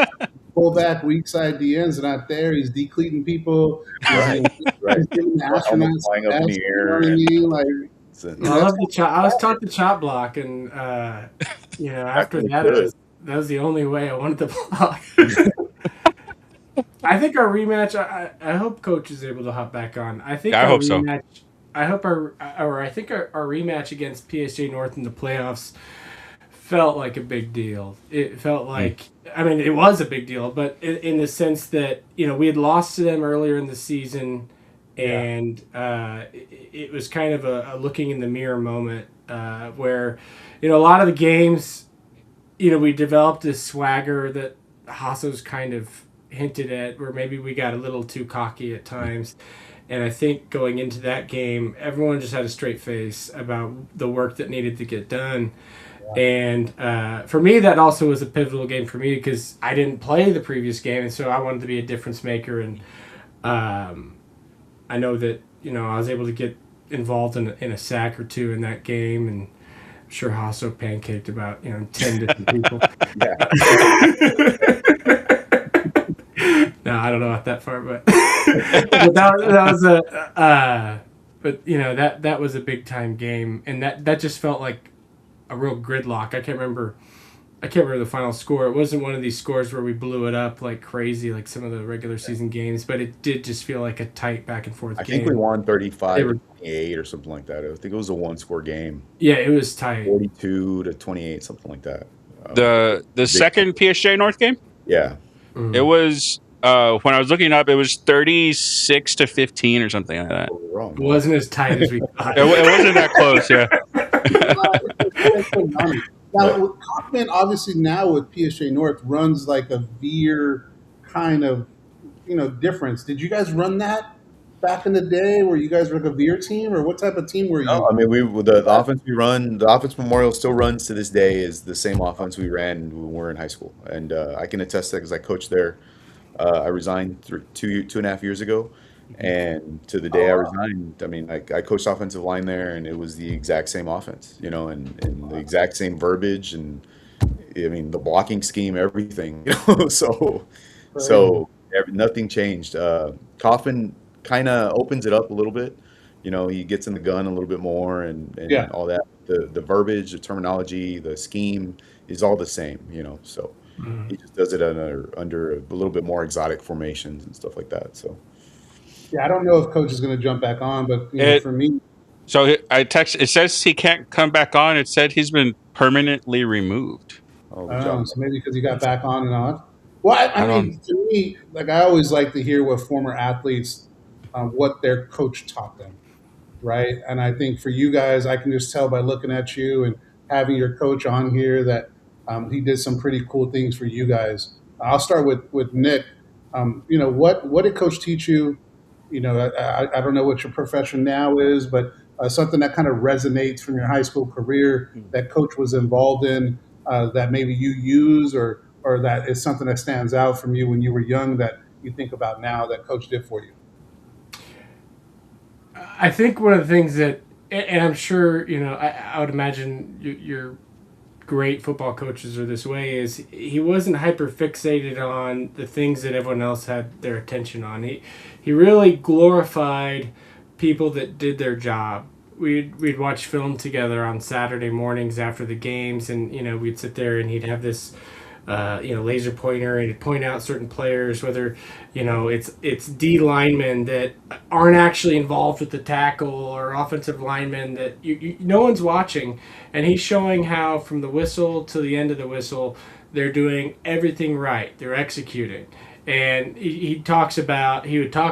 pull back, weak side DNs are not there. He's decleating people. Right. He's giving the astronauts flying up in the air. I love the chop. I was taught the chop block, and after that, that was the only way I wanted to block. I think our rematch. I hope Coach is able to hop back on. I hope so. I think our rematch against PSG North in the playoffs felt like a big deal. It felt like, it was a big deal, but in the sense that we had lost to them earlier in the season. And it was kind of a looking in the mirror moment where, a lot of the games, we developed this swagger that Hasso's kind of hinted at, where maybe we got a little too cocky at times. And I think going into that game, everyone just had a straight face about the work that needed to get done. Yeah. And for me, that also was a pivotal game for me because I didn't play the previous game, and so I wanted to be a difference maker. And I know that I was able to get involved in a sack or two in that game, and I'm sure Hasso pancaked about 10 different people. No, I don't know about that far, but that was that was a big time game, and that just felt like a real gridlock. I can't remember I can't remember the final score. It wasn't one of these scores where we blew it up like crazy, like some of the regular season games, but it did just feel like a tight back and forth I game. think we won 35 They were- to 28 or something like that. I think it was a one-score game, Yeah, it was tight. 42 to 28, something like that. The second PSG North game, Yeah. it was when I was looking up, it was 36 to 15 or something like that. We're wrong. It wasn't as tight as we thought. It wasn't that close, yeah. Now, Kaufman obviously now with PSG North runs like a veer kind of, difference. Did you guys run that back in the day? Were you guys like a veer team, or what type of team were you? No, I mean the offense we run, the offense Memorial still runs to this day is the same offense we ran when we were in high school, and I can attest to that because I coached there. I resigned 2.5 years ago, and to the day I resigned, I mean I coached offensive line there, and it was the exact same offense, and the exact same verbiage, and I mean the blocking scheme, everything, so nothing changed. Coffin kind of opens it up a little bit. He gets in the gun a little bit more and Yeah. all that. The verbiage, the terminology, the scheme is all the same, so he just does it under a little bit more exotic formations and stuff like that. So Yeah, I don't know if Coach is going to jump back on, but for me, So I text. It says he can't come back on. It said he's been permanently removed. so maybe because he got back on and on. Well, I mean, to me, like I always like to hear what former athletes, what their coach taught them, right? And I think for you guys, I can just tell by looking at you and having your coach on here that he did some pretty cool things for you guys. I'll start with Nick. What did Coach teach you? I don't know what your profession now is, but something that kind of resonates from your high school career that Coach was involved in that maybe you use or that is something that stands out from you when you were young that you think about now that Coach did for you? I think one of the things that, and I'm sure, I would imagine your great football coaches are this way, is he wasn't hyper fixated on the things that everyone else had their attention on. He really glorified people that did their job. We'd watch film together on Saturday mornings after the games, and we'd sit there and he'd have this laser pointer, and he'd point out certain players, whether it's D linemen that aren't actually involved with the tackle or offensive linemen that no one's watching, and he's showing how from the whistle to the end of the whistle they're doing everything right, they're executing. And he would talk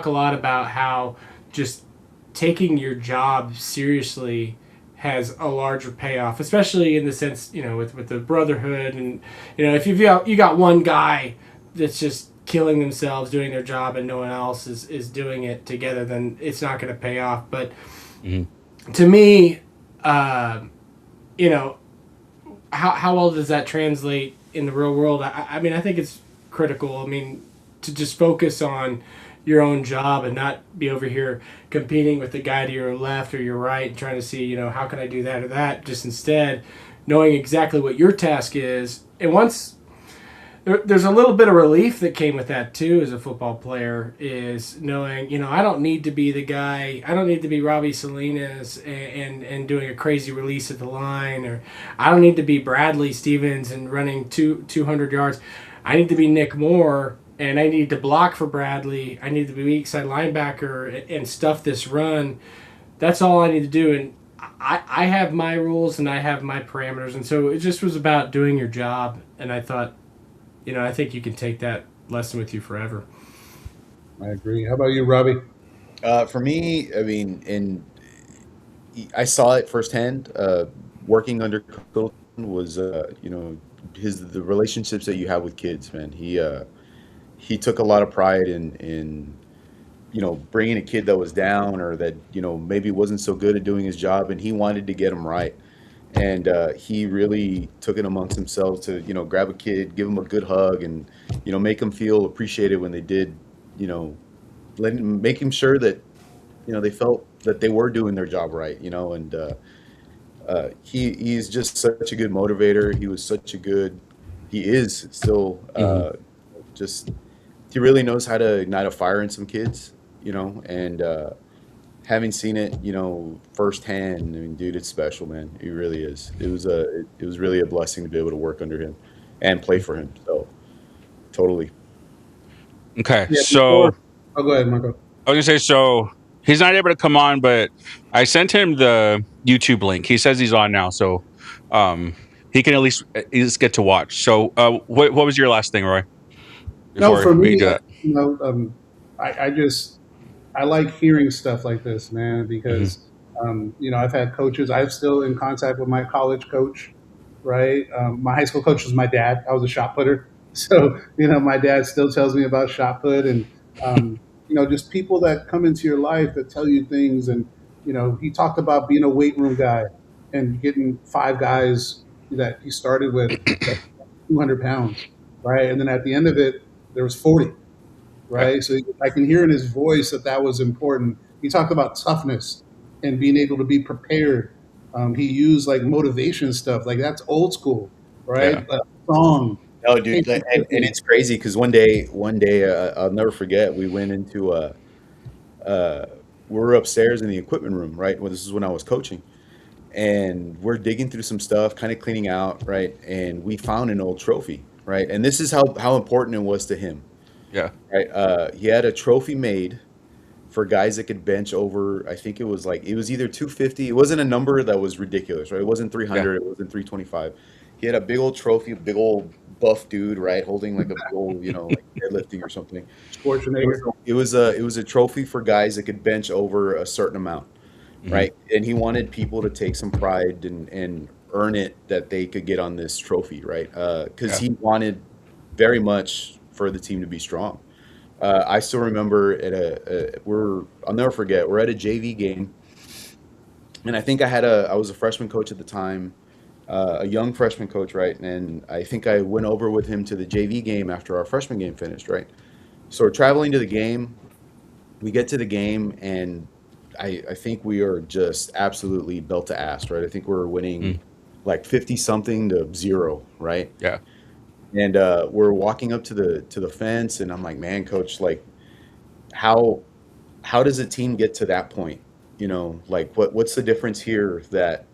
a lot about how just taking your job seriously has a larger payoff, especially in the sense, with the brotherhood, and if you got one guy that's just killing themselves doing their job and no one else is doing it together, then it's not going to pay off. But to me, how well does that translate in the real world? I mean, I think it's critical. I mean, to just focus on your own job and not be over here competing with the guy to your left or your right and trying to see, how can I do that or that? Just instead knowing exactly what your task is. And once there's a little bit of relief that came with that too as a football player, is knowing, I don't need to be the guy. I don't need to be Robbie Salinas and doing a crazy release at the line, or I don't need to be Bradley Stevens and running 200 yards. I need to be Nick Moore, and I need to block for Bradley. I need to be weak side linebacker and stuff this run. That's all I need to do. And I have my rules and I have my parameters. And so it just was about doing your job. And I thought, I think you can take that lesson with you forever. I agree. How about you, Robbie? For me, I mean, I saw it firsthand. Working under Coach Littleton was, the relationships that you have with kids, man. He took a lot of pride in bringing a kid that was down or that maybe wasn't so good at doing his job, and he wanted to get him right. And he really took it amongst himself to grab a kid, give him a good hug, and make him feel appreciated when they did. Make him sure that they felt that they were doing their job right. And he's just such a good motivator. He is still just. He really knows how to ignite a fire in some kids, and having seen it, firsthand, I mean, dude, it's special, man. It really is. It was really a blessing to be able to work under him. and play for him. So totally. Okay, Yeah. so Oh, go ahead, Marco. I was gonna say, so he's not able to come on, but I sent him the YouTube link. He says he's on now, so he can at least get to watch. So what was your last thing, Roy? No, Before for we me, do that. I like hearing stuff like this, man, Mm-hmm. because I've had coaches. I'm still in contact with my college coach, right? My high school coach was my dad. I was a shot putter, so my dad still tells me about shot put, and just people that come into your life that tell you things. And he talked about being a weight room guy and getting 5 guys that he started with that 200 pounds, right? And then at the end of it, there was 40. Right. So I can hear in his voice that was important. He talked about toughness and being able to be prepared. He used like motivation stuff. Like that's old school, right? Yeah. Song. No, dude, and it's crazy because one day, I'll never forget. We went into we were upstairs in the equipment room, right? Well, this is when I was coaching, and we're digging through some stuff, kind of cleaning out, right? And we found an old trophy, right? And this is how important it was to him. Yeah. Right. He had a trophy made for guys that could bench over. I think it was either 250. It wasn't a number that was ridiculous, right? It wasn't 300. It wasn't 325. He had a big old trophy, a big old buff dude, right, holding like a big old, like deadlifting or something. Schwarzenegger. It was a trophy for guys that could bench over a certain amount, right? And he wanted people to take some pride and earn it that they could get on this trophy, right? Because he wanted very much for the team to be strong. I still remember I'll never forget, we're at a JV game, and I think I was a freshman coach at the time, a young freshman coach, right? And I think I went over with him to the JV game after our freshman game finished, right? So we're traveling to the game. We get to the game, and I think we are just absolutely belt to ass, right? I think we're winning like 50 something to 0, right? Yeah. And we're walking up to the fence, and I'm like, man, coach, like, how does a team get to that point? Like what's the difference here that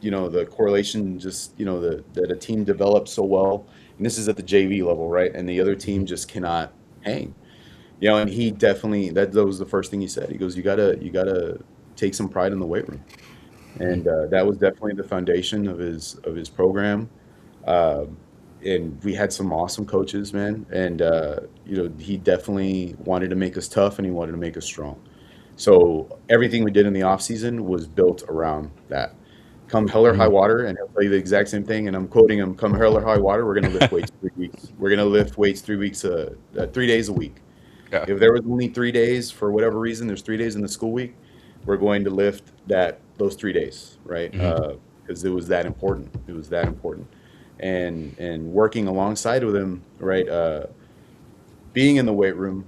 the correlation just that a team develops so well, and this is at the JV level, right? And the other team just cannot hang. And he definitely that was the first thing he said. He goes, you gotta take some pride in the weight room, and that was definitely the foundation of his program. And we had some awesome coaches, man. And, he definitely wanted to make us tough, and he wanted to make us strong. So everything we did in the off season was built around that. Come hell or high water, and he'll tell you the exact same thing. And I'm quoting him, come hell or high water, we're going to lift weights 3 weeks. We're going to lift weights 3 weeks, 3 days a week. Yeah. If there was only 3 days, for whatever reason, there's 3 days in the school week, we're going to lift those 3 days, right? Because it was that important. It was that important. And working alongside with him, right, being in the weight room,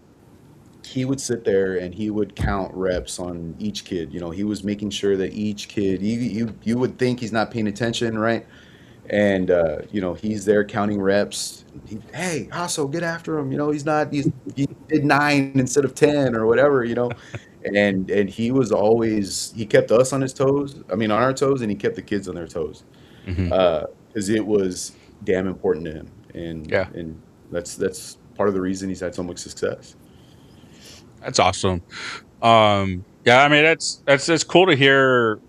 he would sit there and he would count reps on each kid. He was making sure that each kid, you would think he's not paying attention, right? And he's there counting reps. Hey, Hasso, get after him. He did 9 instead of 10 or whatever. And he was always, he kept us on our toes, and he kept the kids on their toes. Because it was damn important to him, and that's part of the reason he's had so much success. That's awesome. Yeah, I mean that's cool to hear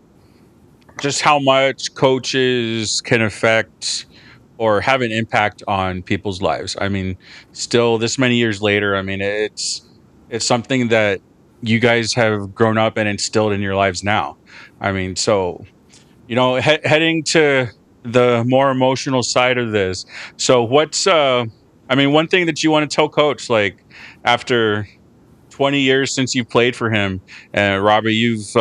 just how much coaches can affect or have an impact on people's lives. I mean, still this many years later, I mean it's something that you guys have grown up and instilled in your lives now. I mean, so heading to the more emotional side of this. So what's one thing that you want to tell coach, like after 20 years since you played for him, and Robbie, you've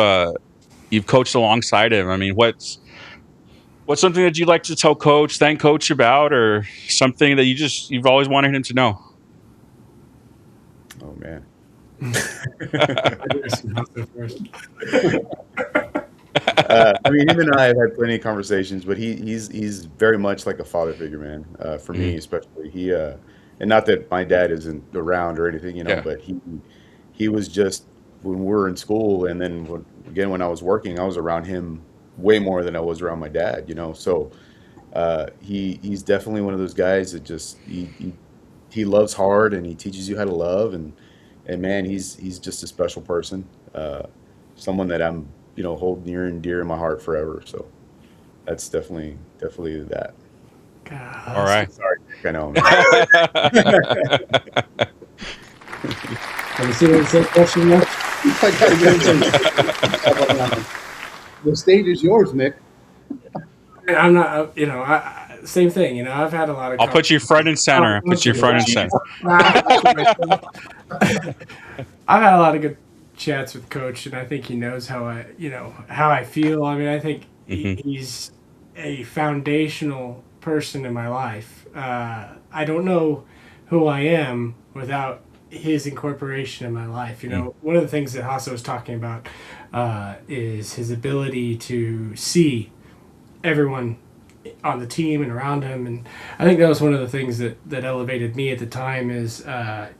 coached alongside him. I mean, what's something that you'd like to tell coach, thank coach about, or something that you've always wanted him to know? Oh man. Him and I have had plenty of conversations, but he's very much like a father figure, man. For me, especially, he and not that my dad isn't around or anything, but he was just, when we were in school, and then when I was working, I was around him way more than I was around my dad, So He's definitely one of those guys that just he loves hard and he teaches you how to love, and man, he's just a special person. Someone that I'm hold near and dear in my heart forever. So that's definitely that. God. All right. Sorry, I know. Have you seen the same question yet? I gotta get into the stage is yours, Nick. I'm not, same thing. I've had a lot of. I'll put you front and center. Put you front and center. I've had a lot of good chats with Coach, and I think he knows how I feel. I mean, I think he's a foundational person in my life. I don't know who I am without his incorporation in my life. One of the things that Hasso was talking about is his ability to see everyone on the team and around him, and I think that was one of the things that elevated me at the time. Is I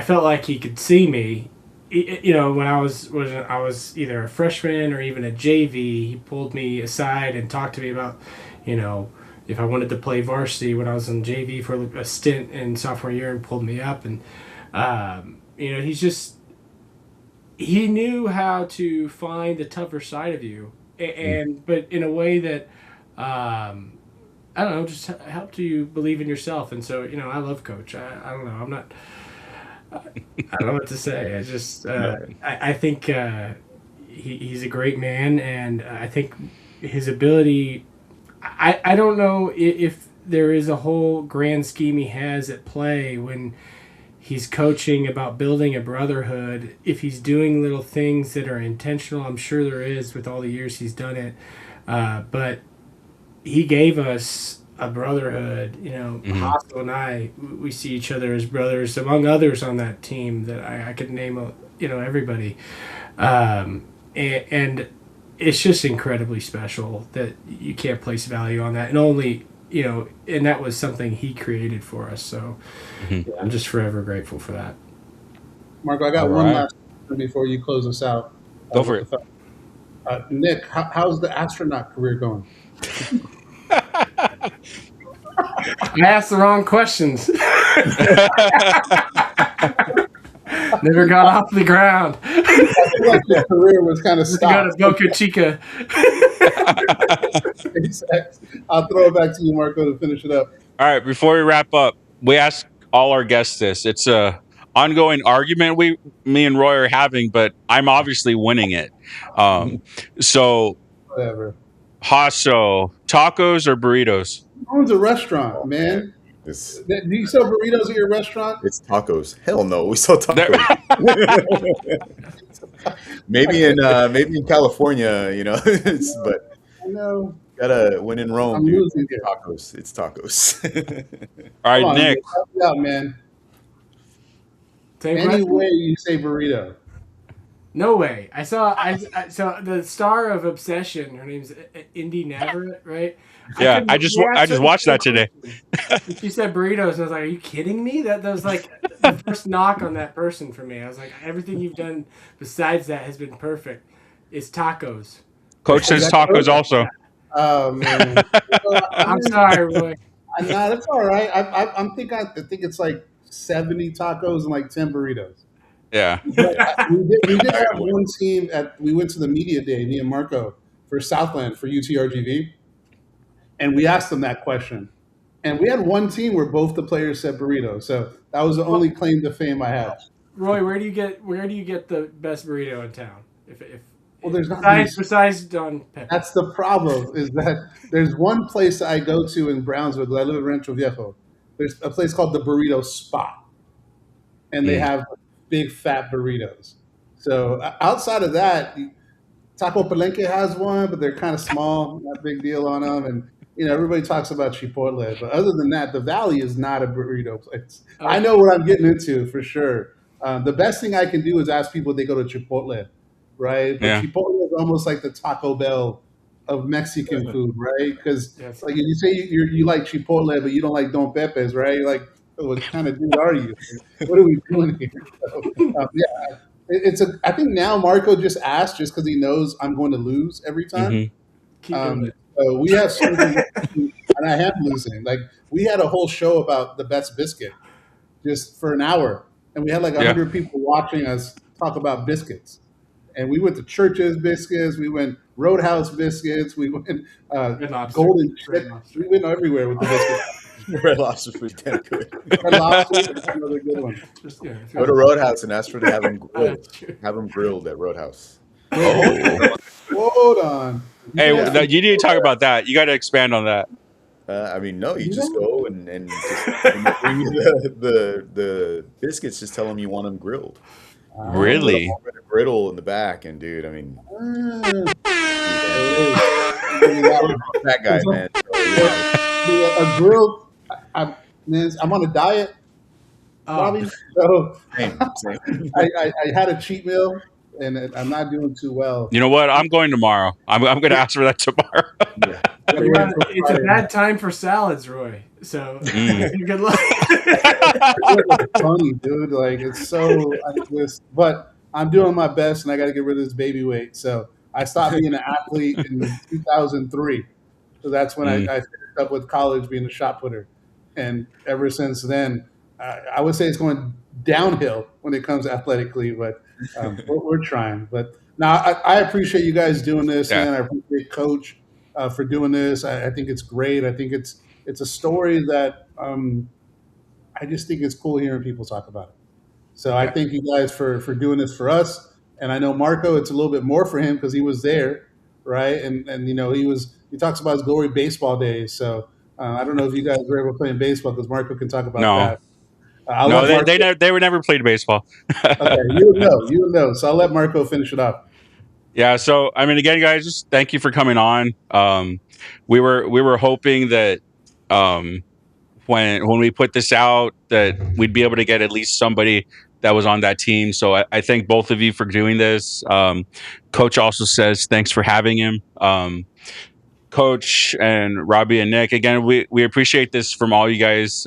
felt like he could see me. When I was either a freshman or even a JV, he pulled me aside and talked to me about if I wanted to play varsity when I was in JV for a stint in sophomore year, and pulled me up. And he knew how to find the tougher side of you, but in a way that I don't know, just helped you believe in yourself. And so I love Coach. I don't know. I don't know what to say. I just I think he's a great man, and I think his ability. I don't know if there is a whole grand scheme he has at play when he's coaching about building a brotherhood. If he's doing little things that are intentional, I'm sure there is with all the years he's done it. But he gave us a brotherhood. Hasso and I, we see each other as brothers, among others on that team that I could name, everybody. And it's just incredibly special that you can't place value on that. And only, and that was something he created for us. So I'm just forever grateful for that. Marco, I got one last question before you close us out. Go for it. Nick, how's the astronaut career going? I asked the wrong questions. Never got off the ground. I feel like your career was kind of stopped. Go to Boca Chica. I'll throw it back to you, Marco, to finish it up. All right. Before we wrap up, we ask all our guests this. It's a ongoing argument me and Roy are having, but I'm obviously winning it. So, Whatever. Hasso, tacos or burritos? Owns a restaurant, man. Do you sell burritos at your restaurant? It's tacos. Hell no, we sell tacos. maybe in California, but I know. Gotta when in Rome, I'm dude. losing here. Tacos. It's tacos. All right, Come on, Nick. help me out, man. Any way you say burrito? No way. I saw the star of Obsession. Her name's Indy Navarrete, right? Yeah, I just watched that today. She said burritos, and I was like, "Are you kidding me?" That was like the first knock on that person for me. I was like, "Everything you've done besides that has been perfect. It's tacos." Coach says tacos also. Oh man, I'm sorry, Roy. No, that's all right. I think it's like 70 tacos and like 10 burritos. Yeah. We did have one team we went to the media day, me and Marco, for Southland for UTRGV, and we asked them that question. And we had one team where both the players said burrito, so that was the only claim to fame I had. Roy, where do you get the best burrito in town? Well, there's not besides Don Pepper. That's the problem, is that there's one place I go to in Brownsville, because I live in Rancho Viejo. There's a place called the Burrito Spot, and they have big fat burritos. So outside of that, Taco Palenque has one, but they're kind of small, not a big deal on them. And everybody talks about Chipotle, but other than that, the Valley is not a burrito place. Okay. I know what I'm getting into for sure. The best thing I can do is ask people if they go to Chipotle, right? But Chipotle is almost like the Taco Bell of Mexican food, right? Because like if you say you like Chipotle, but you don't like Don Pepe's, right? You're like, what kind of dude are you? What are we doing here? So, I think now Marco just asked just because he knows I'm going to lose every time. Keep doing it. So we have something, and I am losing. Like we had a whole show about the best biscuit, just for an hour, and we had like 100 people watching us talk about biscuits. And we went to Church's biscuits, we went Roadhouse biscuits, we went Red Lobster. Golden Red Chip. Lobster. We went everywhere with the biscuits. Red Lobster's pretty damn good. Red Lobster is another good one. Just, yeah, Go to Roadhouse and ask for to have them Oh, grilled. that's true. Have them grilled at Roadhouse. Oh. Hold on. Hey, Yeah. you need to talk about that. You got to expand on that. I mean, no, you just go and just when they bring you the biscuits, just tell them you want them grilled. Really? Put a griddle in the back, and dude, I mean, that guy, man. A grilled. I'm on a diet, Bobby. So Same. I had a cheat meal, and I'm not doing too well. You know what? I'm going tomorrow. I'm going to ask for that tomorrow. Yeah. It's a bad time for salads, Roy. So good luck. It's funny, dude. Like it's so but I'm doing my best, and I got to get rid of this baby weight. So I stopped being an athlete in 2003. So that's when I finished up with college, being a shot putter, and ever since then, I would say it's going downhill when it comes athletically. But we're trying. But now I appreciate you guys doing this, man. I appreciate Coach for doing this. I think it's great. I think it's a story that I just think it's cool hearing people talk about it. So I thank you guys for doing this for us. And I know Marco, it's a little bit more for him because he was there, right? And you know he talks about his glory baseball days. So I don't know if you guys were ever playing baseball because Marco can talk about that. No, they were never played baseball. Okay, you would know. So I'll let Marco finish it up. Yeah. So I mean, again, guys, just thank you for coming on. We were hoping that when we put this out that we'd be able to get at least somebody that was on that team. So I thank both of you for doing this. Coach also says thanks for having him. Coach and Robbie and Nick, again, we appreciate this from all you guys.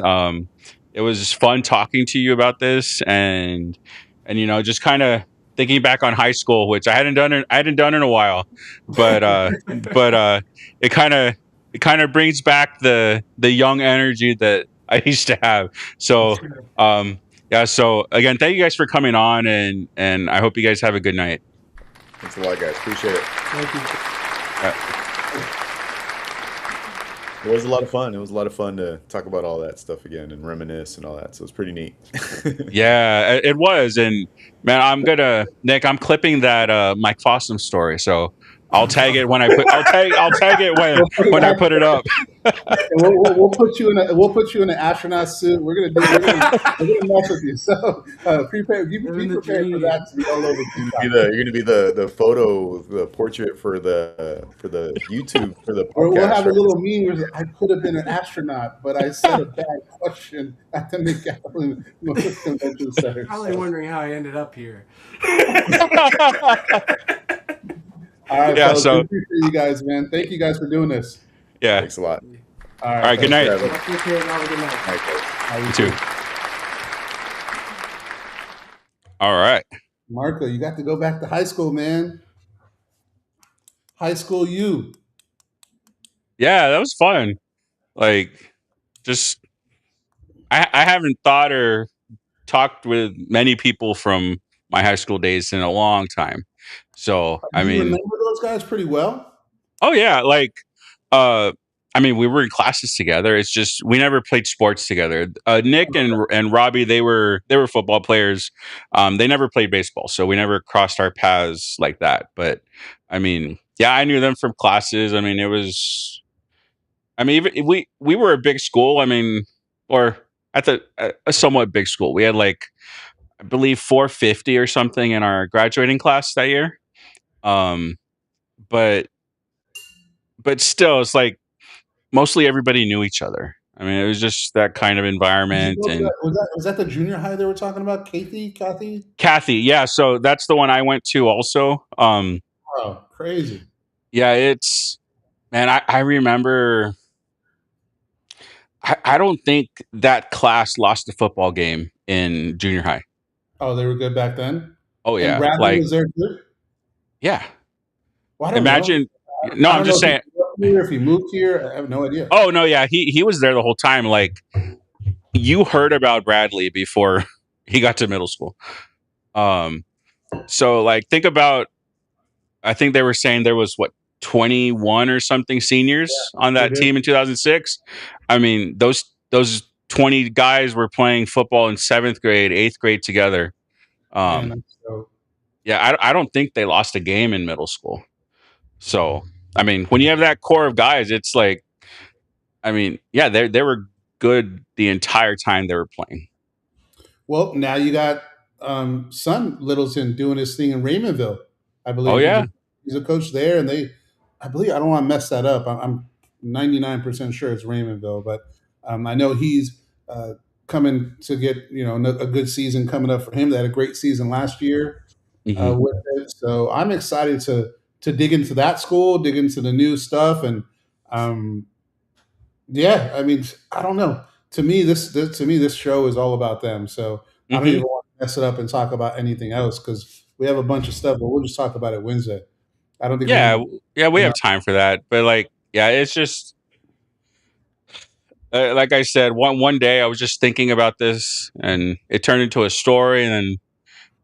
It was fun talking to you about this, and you know, just kind of thinking back on high school, which I hadn't done in a while, but it kind of brings back the young energy that I used to have. So yeah. So again, thank you guys for coming on, and I hope you guys have a good night. Thanks a lot, guys. Appreciate it. Thank you. It was a lot of fun. It was a lot of fun to talk about all that stuff again and reminisce and all that. So it's pretty neat. Yeah, it was. And man, Nick, I'm clipping that Mike Fossum story. So I'll tag it when I tag it when I put it up. We'll put you in an astronaut suit. We're gonna mess with you. So be prepared for that to be all over. You're gonna be the photo, the portrait for the YouTube for the podcast. We'll have a little meme where I could have been an astronaut, but I said a bad question at the McAllen Convention Center. Probably wondering how I ended up here. All right, yeah, fellas, so appreciate you guys, man. Thank you guys for doing this. Yeah. Thanks a lot. All right, good night. Take care and have a good night. You too. All right. Marco, you got to go back to high school, man. High school you. Yeah, that was fun. Like, just I haven't thought or talked with many people from my high school days in a long time. So I mean, remember those guys pretty well? Oh yeah, like I mean, we were in classes together. It's just we never played sports together. Nick and Robbie, they were football players. They never played baseball, so we never crossed our paths like that. But I mean, yeah, I knew them from classes. I mean, even we were a big school. I mean, or at a somewhat big school. We had like, I believe 450 or something in our graduating class that year. But still, it's like mostly everybody knew each other. I mean, it was just that kind of environment. And was that the junior high they were talking about? Kathy? Yeah. So that's the one I went to also. Oh, crazy. Yeah, man, I remember. I don't think that class lost a football game in junior high. Oh, they were good back then? Oh yeah. And Bradley was there too? Yeah. Well, Imagine. No, I'm just saying. here, if he moved here. I have no idea. Oh no, yeah, he was there the whole time. Like you heard about Bradley before he got to middle school. So like think about. I think they were saying there was 21 or something seniors on that team in 2006. I mean, those 20 guys were playing football in 7th grade, 8th grade together. Yeah, I don't think they lost a game in middle school. So, I mean, when you have that core of guys, it's like, I mean, yeah, they were good the entire time they were playing. Well, now you got son Littleton doing his thing in Raymondville. I believe. Oh yeah, he's a coach there, and I believe, I don't want to mess that up. I'm 99% sure it's Raymondville, but I know he's coming to get a good season coming up for him. They had a great season last year with it, so I'm excited to dig into that school, dig into the new stuff, and yeah, I mean, I don't know. To me, this show is all about them. So I don't even want to mess it up and talk about anything else because we have a bunch of stuff, but we'll just talk about it Wednesday. I don't think. We have time for that. But like, yeah, it's just like I said. One day I was just thinking about this, and it turned into a story, and then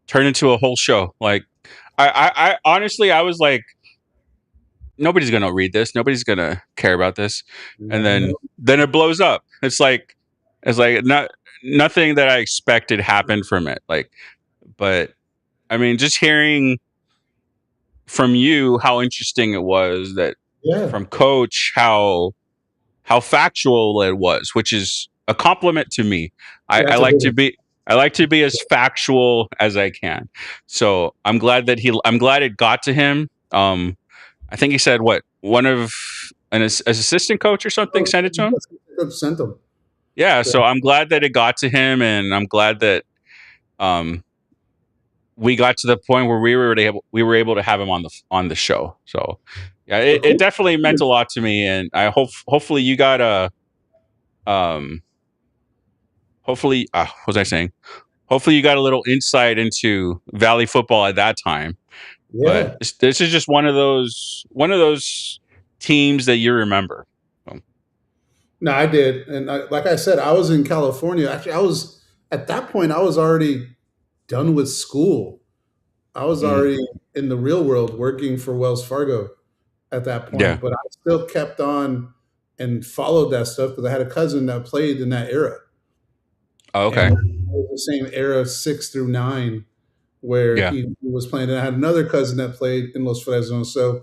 turned into a whole show. Like, I honestly, I was like, nobody's gonna read this. Nobody's gonna care about this, and then it blows up. It's like nothing that I expected happened from it. Like, but I mean, just hearing from you how interesting it was, that from Coach how factual it was, which is a compliment to me. I like to be as factual as I can. So I'm glad it got to him. I think he said one of an assistant coach or something sent it to him. Sent him. Yeah, so I'm glad that it got to him, and I'm glad that we got to the point where we were able to have him on the show. So yeah, it definitely meant a lot to me, and I hopefully you got a hopefully what was I saying? Hopefully you got a little insight into Valley football at that time. Yeah. But this is just one of those teams that you remember. No, I did, and like I said, I was in California. Actually, at that point I was already done with school. I was already in the real world working for Wells Fargo at that point. Yeah. But I still kept on and followed that stuff because I had a cousin that played in that era. Oh, okay. And it was the same era, 6 through 9, where he was playing. And I had another cousin that played in Los Fresnos. So,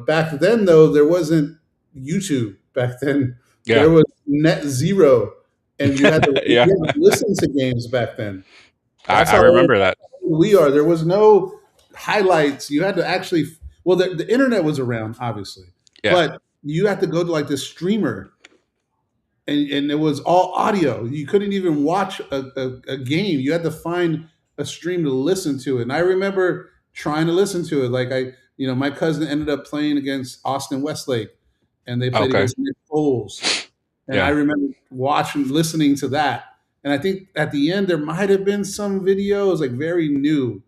back then, though, there wasn't YouTube. Back then, there was net zero. And you had to listen to games back then. I remember that. There was no highlights. You had to actually, the internet was around, obviously. Yeah. But you had to go to like this streamer. And it was all audio. You couldn't even watch a game. You had to find a stream to listen to it. And I remember trying to listen to it. Like my cousin ended up playing against Austin Westlake, and they played against Nick Foles. And I remember listening to that. And I think at the end there might have been some videos, like very new.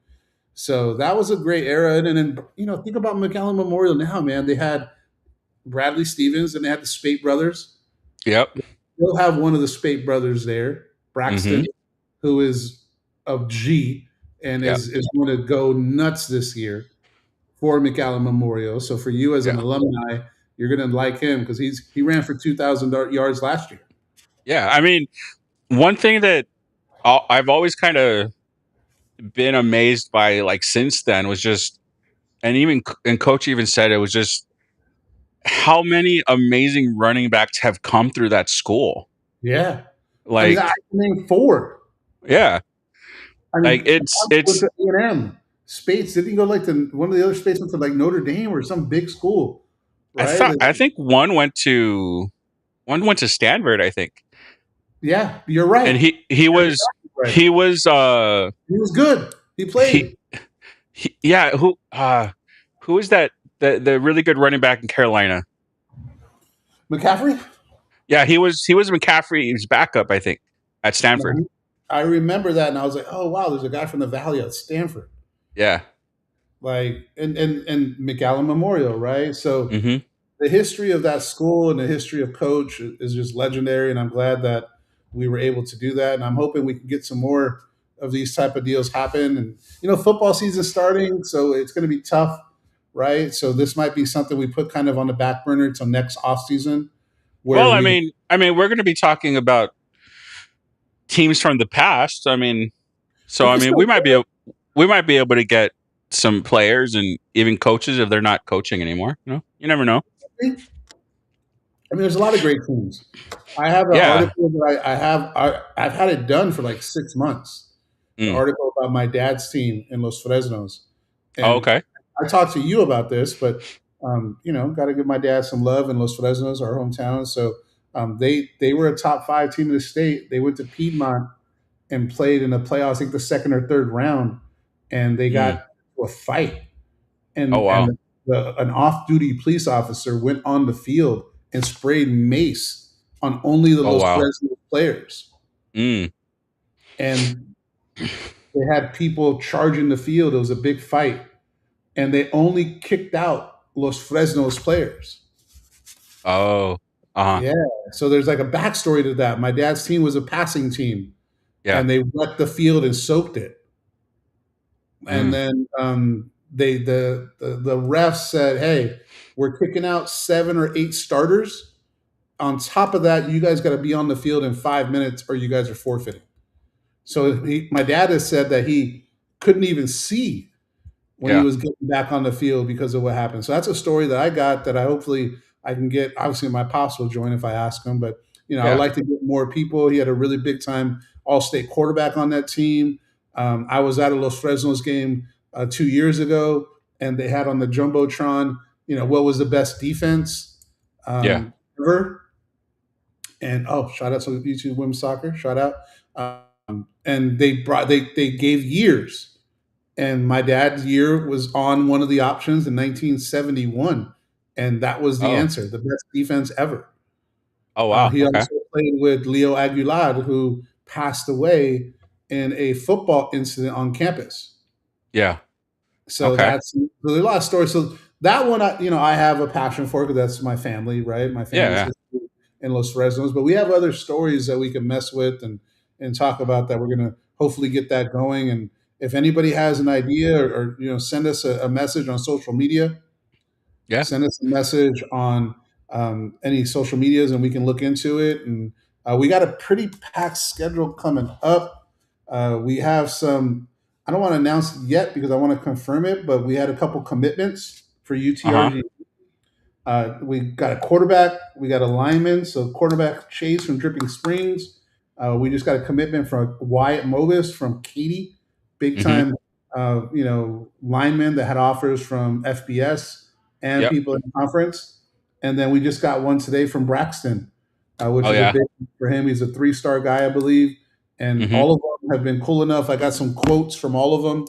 So that was a great era. And then think about McAllen Memorial now, man. They had Bradley Stevens and they had the Spate brothers. Yep. They'll have one of the Spate brothers there, Braxton, who is of G and is going to go nuts this year for McAllen Memorial. So for you as an alumni, you're going to like him because he ran for 2,000 yards last year. Yeah, I mean, one thing that I've always kind of been amazed by, like since then, was just, and Coach even said it was just how many amazing running backs have come through that school. Yeah. Like, I named 4. Yeah. I mean, like it's A&M. Spates didn't go like to one of the other Spates went to like Notre Dame or some big school. Right? I think one went to Stanford, I think. Yeah, you're right. And he was good. He played. Who is that? The really good running back in Carolina? McCaffrey? Yeah, he was McCaffrey's backup, I think, at Stanford. I remember that, and I was like, oh wow, there's a guy from the Valley at Stanford. Yeah. Like and McAllen Memorial, right? So the history of that school and the history of Coach is just legendary, and I'm glad that we were able to do that. And I'm hoping we can get some more of these type of deals happen. And football season starting, so it's going to be tough, right? So this might be something we put kind of on the back burner until next off season. Well, I mean, we're going to be talking about teams from the past. I mean, we might be able to get some players and even coaches if they're not coaching anymore. You never know. I mean, there's a lot of great teams. I have an article that I've had it done for like 6 months. An article about my dad's team in Los Fresnos. And okay. I talked to you about this, but got to give my dad some love in Los Fresnos, our hometown. So they were a top 5 team in the state. They went to Piedmont and played in the playoffs, I think the second or third round, and they got to a fight. And, and an off-duty police officer went on the field and sprayed mace on only the Los Fresnos players. And they had people charging the field. It was a big fight. And they only kicked out Los Fresnos players. Oh. Yeah. So there's like a backstory to that. My dad's team was a passing team. Yeah. And they wet the field and soaked it. And then the refs said, hey, we're kicking out 7 or 8 starters. On top of that, you guys got to be on the field in 5 minutes or you guys are forfeiting. So my dad has said that he couldn't even see when he was getting back on the field because of what happened. So that's a story that I got that hopefully I can get. Obviously, my pops will join if I ask him. But, I'd like to get more people. He had a really big time all-state quarterback on that team. I was at a Los Fresnos game 2 years ago, and they had on the Jumbotron, what was the best defense ever. And, shout out to YouTube Women's Soccer. Shout out. And they gave years. And my dad's year was on one of the options in 1971. And that was the answer, the best defense ever. Oh, wow. He also played with Leo Aguilar, who passed away in a football incident on campus. Yeah. So that's really a lot of stories. So that one, I have a passion for because that's my family, right? My family's in Los Fresnos. But we have other stories that we can mess with and talk about that. We're going to hopefully get that going. And if anybody has an idea or send us a message on social media. Yeah. Send us a message on any social medias and we can look into it. And we got a pretty packed schedule coming up. We have some, I don't want to announce it yet because I want to confirm it, but we had a couple commitments for UTRG. We got a quarterback. We got a lineman. So quarterback Chase from Dripping Springs. We just got a commitment from Wyatt Movis from Katy. Big time, linemen that had offers from FBS and people in the conference. And then we just got one today from Braxton, which is a big one for him. He's a 3-star guy, I believe. And all of them have been cool enough. I got some quotes from all of them.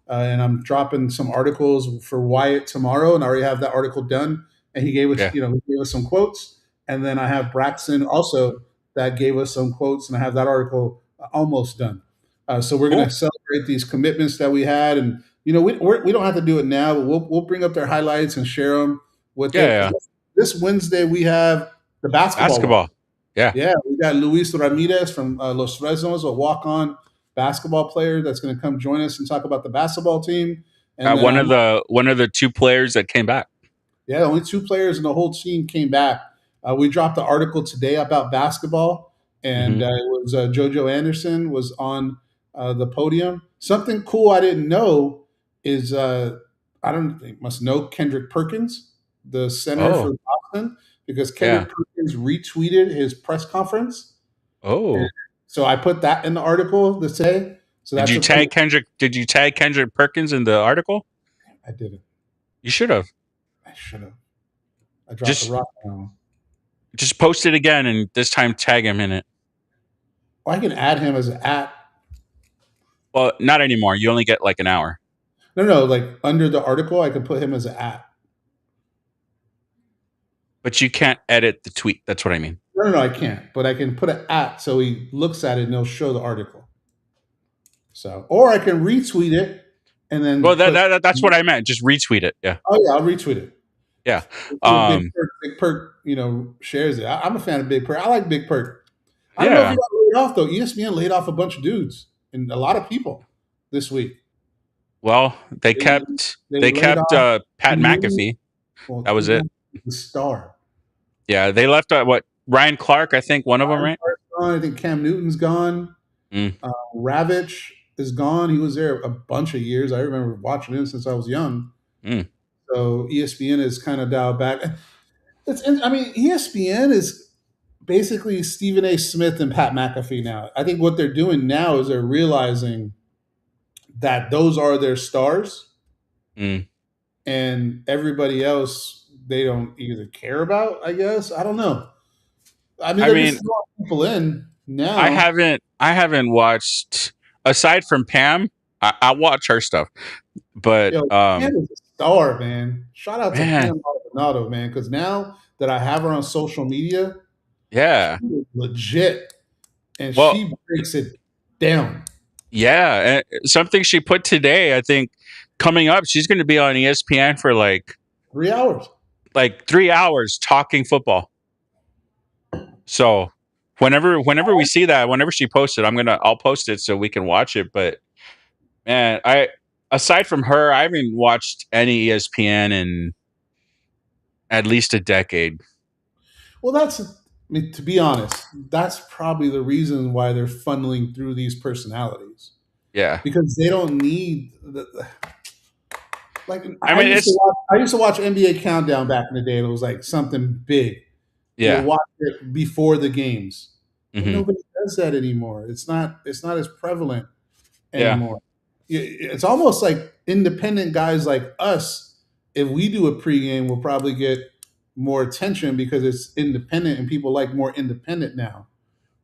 And I'm dropping some articles for Wyatt tomorrow. And I already have that article done. And he gave us, he gave us some quotes. And then I have Braxton also that gave us some quotes. And I have that article almost done. So we're going to celebrate these commitments that we had, and we don't have to do it now. But we'll bring up their highlights and share them. This Wednesday we have the basketball. Yeah. We got Luis Ramirez from Los Fresnos, a walk-on basketball player that's going to come join us and talk about the basketball team. And one of the 2 players that came back. Yeah, only 2 players in the whole team came back. We dropped the article today about basketball, and it was JoJo Anderson was on the podium. Something cool I didn't know is must know Kendrick Perkins, the center for Boston, because Kendrick Perkins retweeted his press conference. And so I put that in the article to say. So did you tag Kendrick? Did you tag Kendrick Perkins in the article? I didn't. You should have. I should have. I dropped the rock now. Just post it again, and this time tag him in it. I can add him as an @ Well, not anymore. You only get like an hour. No. Like under the article, I can put him as an @. But you can't edit the tweet. That's what I mean. No, I can't. But I can put an @ so he looks at it and he'll show the article. So, or I can retweet it and then. Well, that's what I meant. Just retweet it. Yeah. Oh yeah, I'll retweet it. Yeah. Big Perk, shares it. I'm a fan of Big Perk. I like Big Perk. I don't know if he Yeah. got laid off though. ESPN laid off a bunch of dudes and a lot of people this week. Well, they They kept laid off Pat Cam Newton. McAfee. Well, That was it. the star. Yeah, they left Ryan Clark, I think one of them, right? I think Cam Newton's gone. Mm. Ravitch is gone. He was there a bunch of years. I remember watching him since I was young. Mm. So ESPN is kind of dialed back. ESPN is basically Stephen A. Smith and Pat McAfee now. I think what they're doing now is they're realizing that those are their stars, Mm. and everybody else they don't either care about. I guess I don't know. They're just throwing people in now. I haven't watched, aside from Pam. I watch her stuff, but Pam is a star, man. Shout out to Pam Maldonado, man, because now that I have her on social media, yeah, she is legit, and she breaks it down. Yeah, and something she put today, I think, coming up, she's going to be on ESPN for like 3 hours. Like 3 hours talking football. So whenever we see that, whenever she posts it, I'll post it so we can watch it. But man, aside from her, I haven't watched any ESPN in at least a decade. Well, to be honest, that's probably the reason why they're funneling through these personalities. Yeah, because they don't need I used to watch NBA Countdown back in the day. It was like something big. Yeah, you watch it before the games. Mm-hmm. Nobody does that anymore. It's not as prevalent anymore. Yeah. It's almost like independent guys like us. If we do a pregame, we'll probably get more attention because it's independent and people like more independent now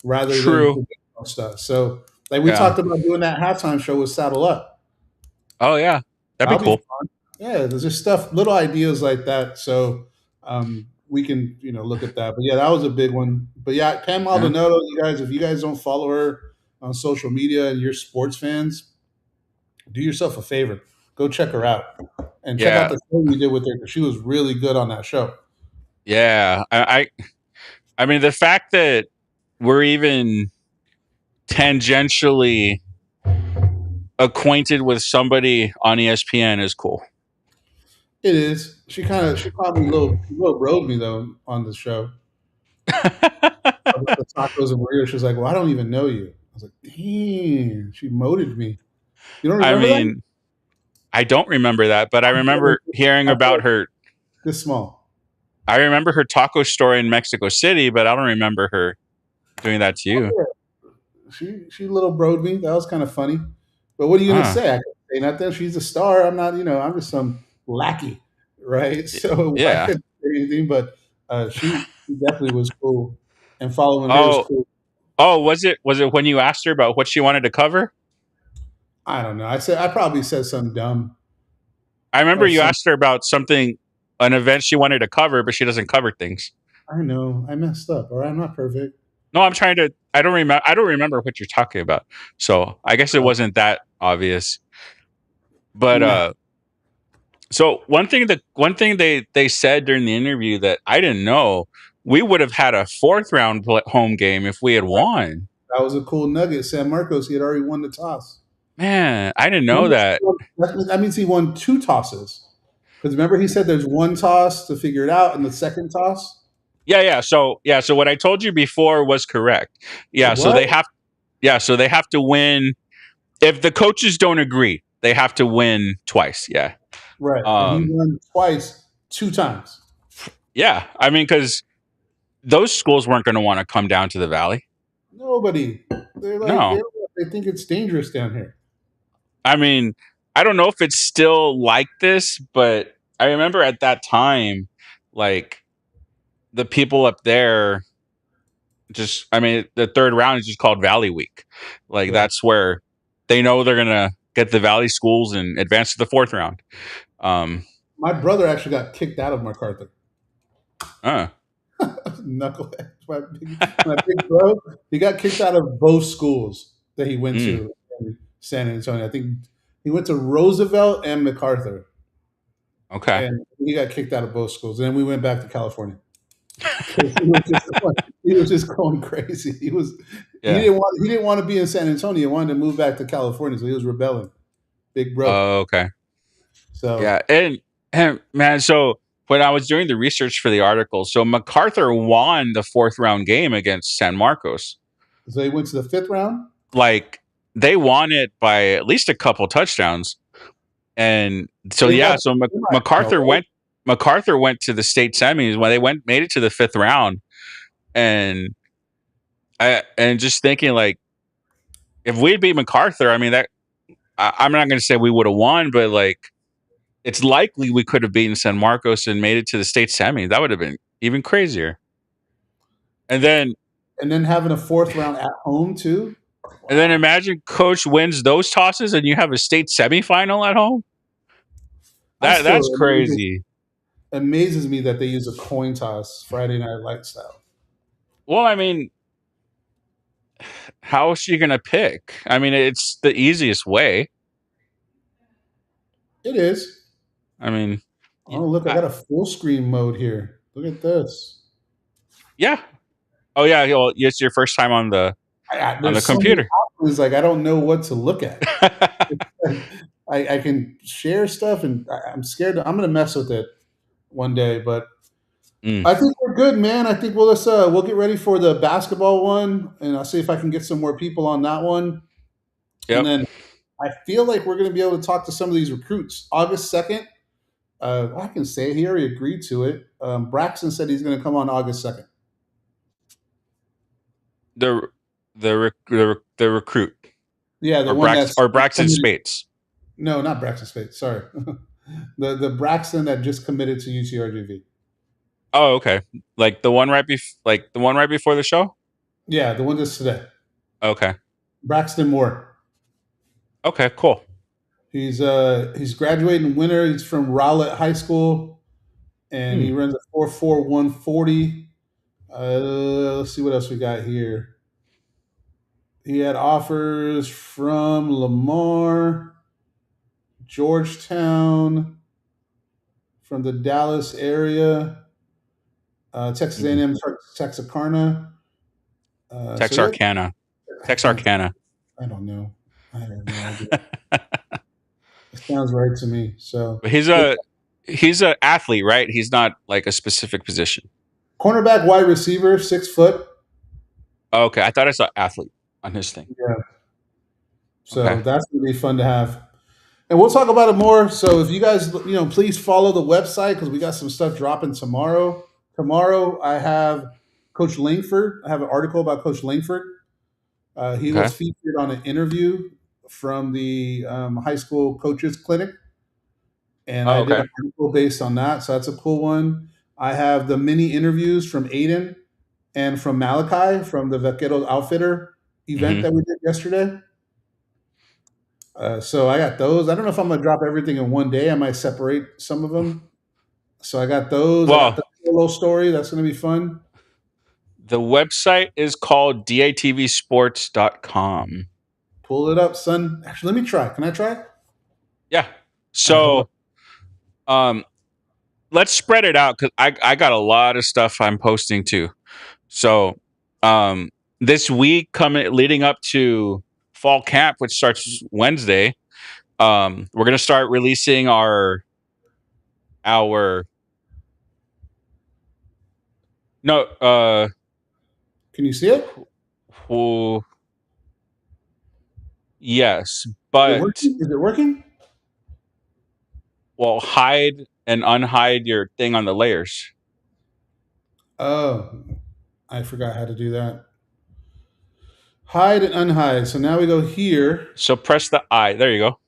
rather than stuff. So like we talked about doing that halftime show with Saddle Up. Oh yeah. That'd be cool. Yeah, there's just little ideas like that. So we can, look at that. But yeah, that was a big one. But yeah, Pam Maldonado, you guys, if you guys don't follow her on social media and you're sports fans, do yourself a favor. Go check her out. And check out the show we did with her because she was really good on that show. Yeah. I mean, the fact that we're even tangentially acquainted with somebody on ESPN is cool. It is. She probably little rode me though on the show. The tacos and burritos. She was like, "Well, I don't even know you." I was like, "Damn!" She moted me. You don't remember that? I don't remember that, but I remember hearing about her. This small. I remember her taco store in Mexico City, but I don't remember her doing that to you. Oh, yeah. She little broed me. That was kind of funny. But what are you gonna say? I can't say nothing. She's a star. I'm not. I'm just some lackey, right? So I couldn't say anything. But she definitely was cool. And following her was cool. Oh, was it when you asked her about what she wanted to cover? I don't know. I probably said something dumb. I remember you asked her about an event she wanted to cover, but she doesn't cover things. I know. I messed up. All right, I'm not perfect. No, I don't remember what you're talking about. So I guess it wasn't that obvious. But so one thing they said during the interview that I didn't know, we would have had a 4th round home game if we had won. That was a cool nugget. San Marcos, he had already won the toss. Man, I didn't know that. That means he won 2 tosses. Because remember, he said there's 1 toss to figure it out, and the second toss. Yeah. So what I told you before was correct. Yeah. What? So they have to win. If the coaches don't agree, they have to win twice. Yeah. Right. And he won twice, 2 times. Yeah. I mean, because those schools weren't going to want to come down to the Valley. Nobody. They're like, they think it's dangerous down here. I mean, I don't know if it's still like this, but I remember at that time, like the people up there the 3rd round is just called Valley Week. Like that's where they know they're going to get the Valley schools and advance to the 4th round. My brother actually got kicked out of MacArthur. Knucklehead. My big bro. He got kicked out of both schools that he went to in San Antonio. I think he went to Roosevelt and MacArthur. Okay. And he got kicked out of both schools. And then we went back to California. He was just going crazy. He Yeah. didn't want to be in San Antonio. He wanted to move back to California, so he was rebelling. Big bro. Oh, okay. So Yeah, and man, so when I was doing the research for the article, so MacArthur won the 4th round game against San Marcos. So he went to the 5th round? Like, they won it by at least a couple touchdowns. And so so MacArthur went to the state semis when they made it to the 5th round. And just thinking, like, if we'd beat MacArthur, I mean, that I'm not going to say we would have won, but like, it's likely we could have beaten San Marcos and made it to the state semi. That would have been even crazier. And then having a 4th round at home too. And then imagine Coach wins those tosses and you have a state semifinal at home. That's crazy. Amazes me that they use a coin toss Friday Night Light style. Well, I mean, how else are you going to pick? I mean, it's the easiest way. It is. I mean, oh, look, I got a full screen mode here. Look at this. Yeah. Oh, yeah. Well, it's your first time on the computer. It's like I don't know what to look at. I can share stuff, and I'm scared. I'm going to mess with it one day, but I think we're good, man. I think we'll get ready for the basketball one, and I'll see if I can get some more people on that one. Yep. And then I feel like we're going to be able to talk to some of these recruits. August 2nd, I can say he already agreed to it. Braxton said he's going to come on August 2nd. The recruit. Yeah, or Braxton Spates. No, not Braxton Spates. Sorry, the Braxton that just committed to UCRGV. Oh, okay. Like the one right before the show. Yeah, the one that's today. Okay. Braxton Moore. Okay, cool. He's graduating winter. He's from Rowlett High School, and he runs a 4.4 140. Let's see what else we got here. He had offers from Lamar, Georgetown, from the Dallas area, Texas A&M, Texarkana. Texarkana. Texarkana. I don't know. I have no idea. It sounds right to me. So but he's an athlete, right? He's not like a specific position. Cornerback, wide receiver, 6 foot. Oh, okay, I thought I saw athlete on his thing. Yeah. So that's going to be fun to have. And we'll talk about it more. So if you guys, please follow the website because we got some stuff dropping tomorrow. Tomorrow I have Coach Langford. I have an article about Coach Langford. He was featured on an interview from the high school coaches clinic. And I did an article based on that. So that's a cool one. I have the mini interviews from Aiden and from Malachi from the Vaquero Outfitter event that we did yesterday. So I got those. I don't know if I'm going to drop everything in one day. I might separate some of them. So I got those. Well, I got the solo story. That's going to be fun. The website is called DITVsports.com. Pull it up, son. Actually, let me try. Can I try? Yeah. So, let's spread it out because I got a lot of stuff I'm posting too. So, this week leading up to fall camp, which starts Wednesday, we're gonna start releasing our. No. Can you see it? Yes, but is it working? Well, hide and unhide your thing on the layers. Oh, I forgot how to do that. Hide and unhide. So now we go here. So press the I. There you go.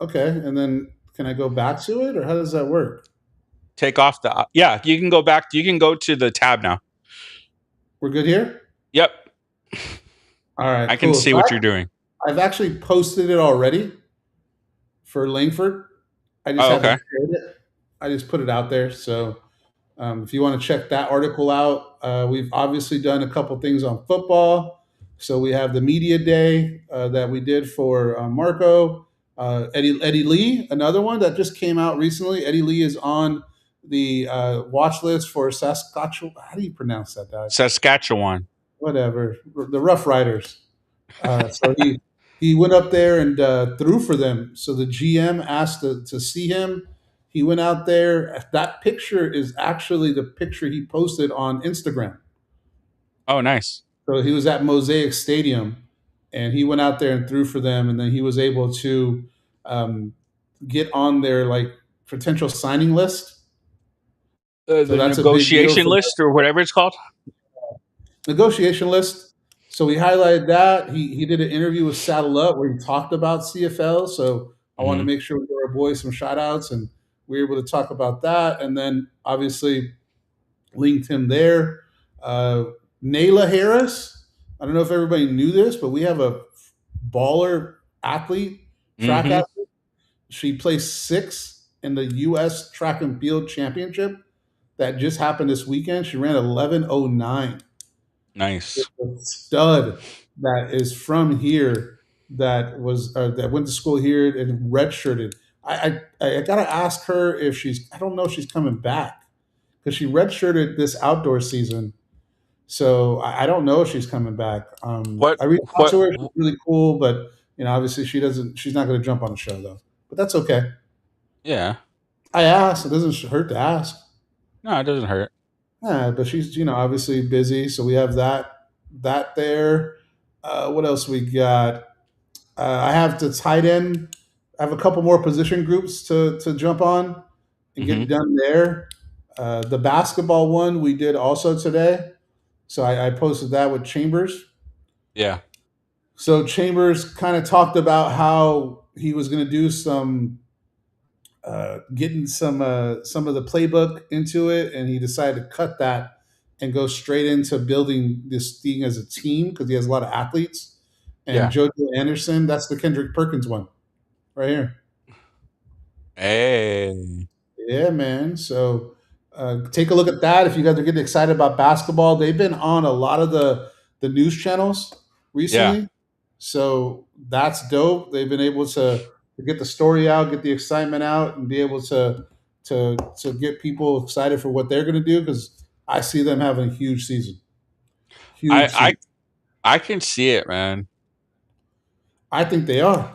Okay. And then can I go back to it, or how does that work? Take off the I. Yeah, you can go back. You can go to the tab now. We're good here? Yep. All right. I can see what you're doing. I've actually posted it already for Langford. I just haven't shared it. I just put it out there. So if you want to check that article out, we've obviously done a couple things on football. So we have the media day that we did for Marco. Eddie Lee, another one that just came out recently. Eddie Lee is on the watch list for Saskatchewan. How do you pronounce that, dog? Saskatchewan. Whatever, the Rough Riders. So he went up there and threw for them. So the GM asked to see him. He went out there. That picture is actually the picture he posted on Instagram. Oh, nice. So he was at Mosaic Stadium, and he went out there and threw for them, and then he was able to get on their like potential signing list. The that's a big deal negotiation for list or whatever it's called. Negotiation list. So we highlighted that. He did an interview with Saddle Up where he talked about CFL. So I wanted to make sure we gave our boys some shout outs, and we were able to talk about that. And then obviously linked him there. Nayla Harris. I don't know if everybody knew this, but we have a baller athlete, track athlete. She placed 6th in the U.S. Track and Field Championship that just happened this weekend. She ran 11:09. Nice. A stud that is from here that was that went to school here and redshirted. I gotta ask her if she's. I don't know if she's coming back because she redshirted this outdoor season. So I don't know if she's coming back. I reached out to her. She's really cool, but obviously she doesn't. She's not going to jump on the show though. But that's okay. Yeah. I asked. It doesn't hurt to ask. No, it doesn't hurt. Yeah, but she's obviously busy, so we have that there. What else we got? I have the tight end. I have a couple more position groups to jump on and get done there. The basketball one we did also today, so I posted that with Chambers. Yeah. So Chambers kind of talked about how he was going to do some. Getting some of the playbook into it, and he decided to cut that and go straight into building this thing as a team because he has a lot of athletes. And JoJo Anderson, that's the Kendrick Perkins one, right here. Hey, yeah, man. So take a look at that if you guys are getting excited about basketball. They've been on a lot of the news channels recently, so that's dope. They've been able to get the story out, get the excitement out, and be able to get people excited for what they're going to do because I see them having a huge season. I can see it, man. I think they are.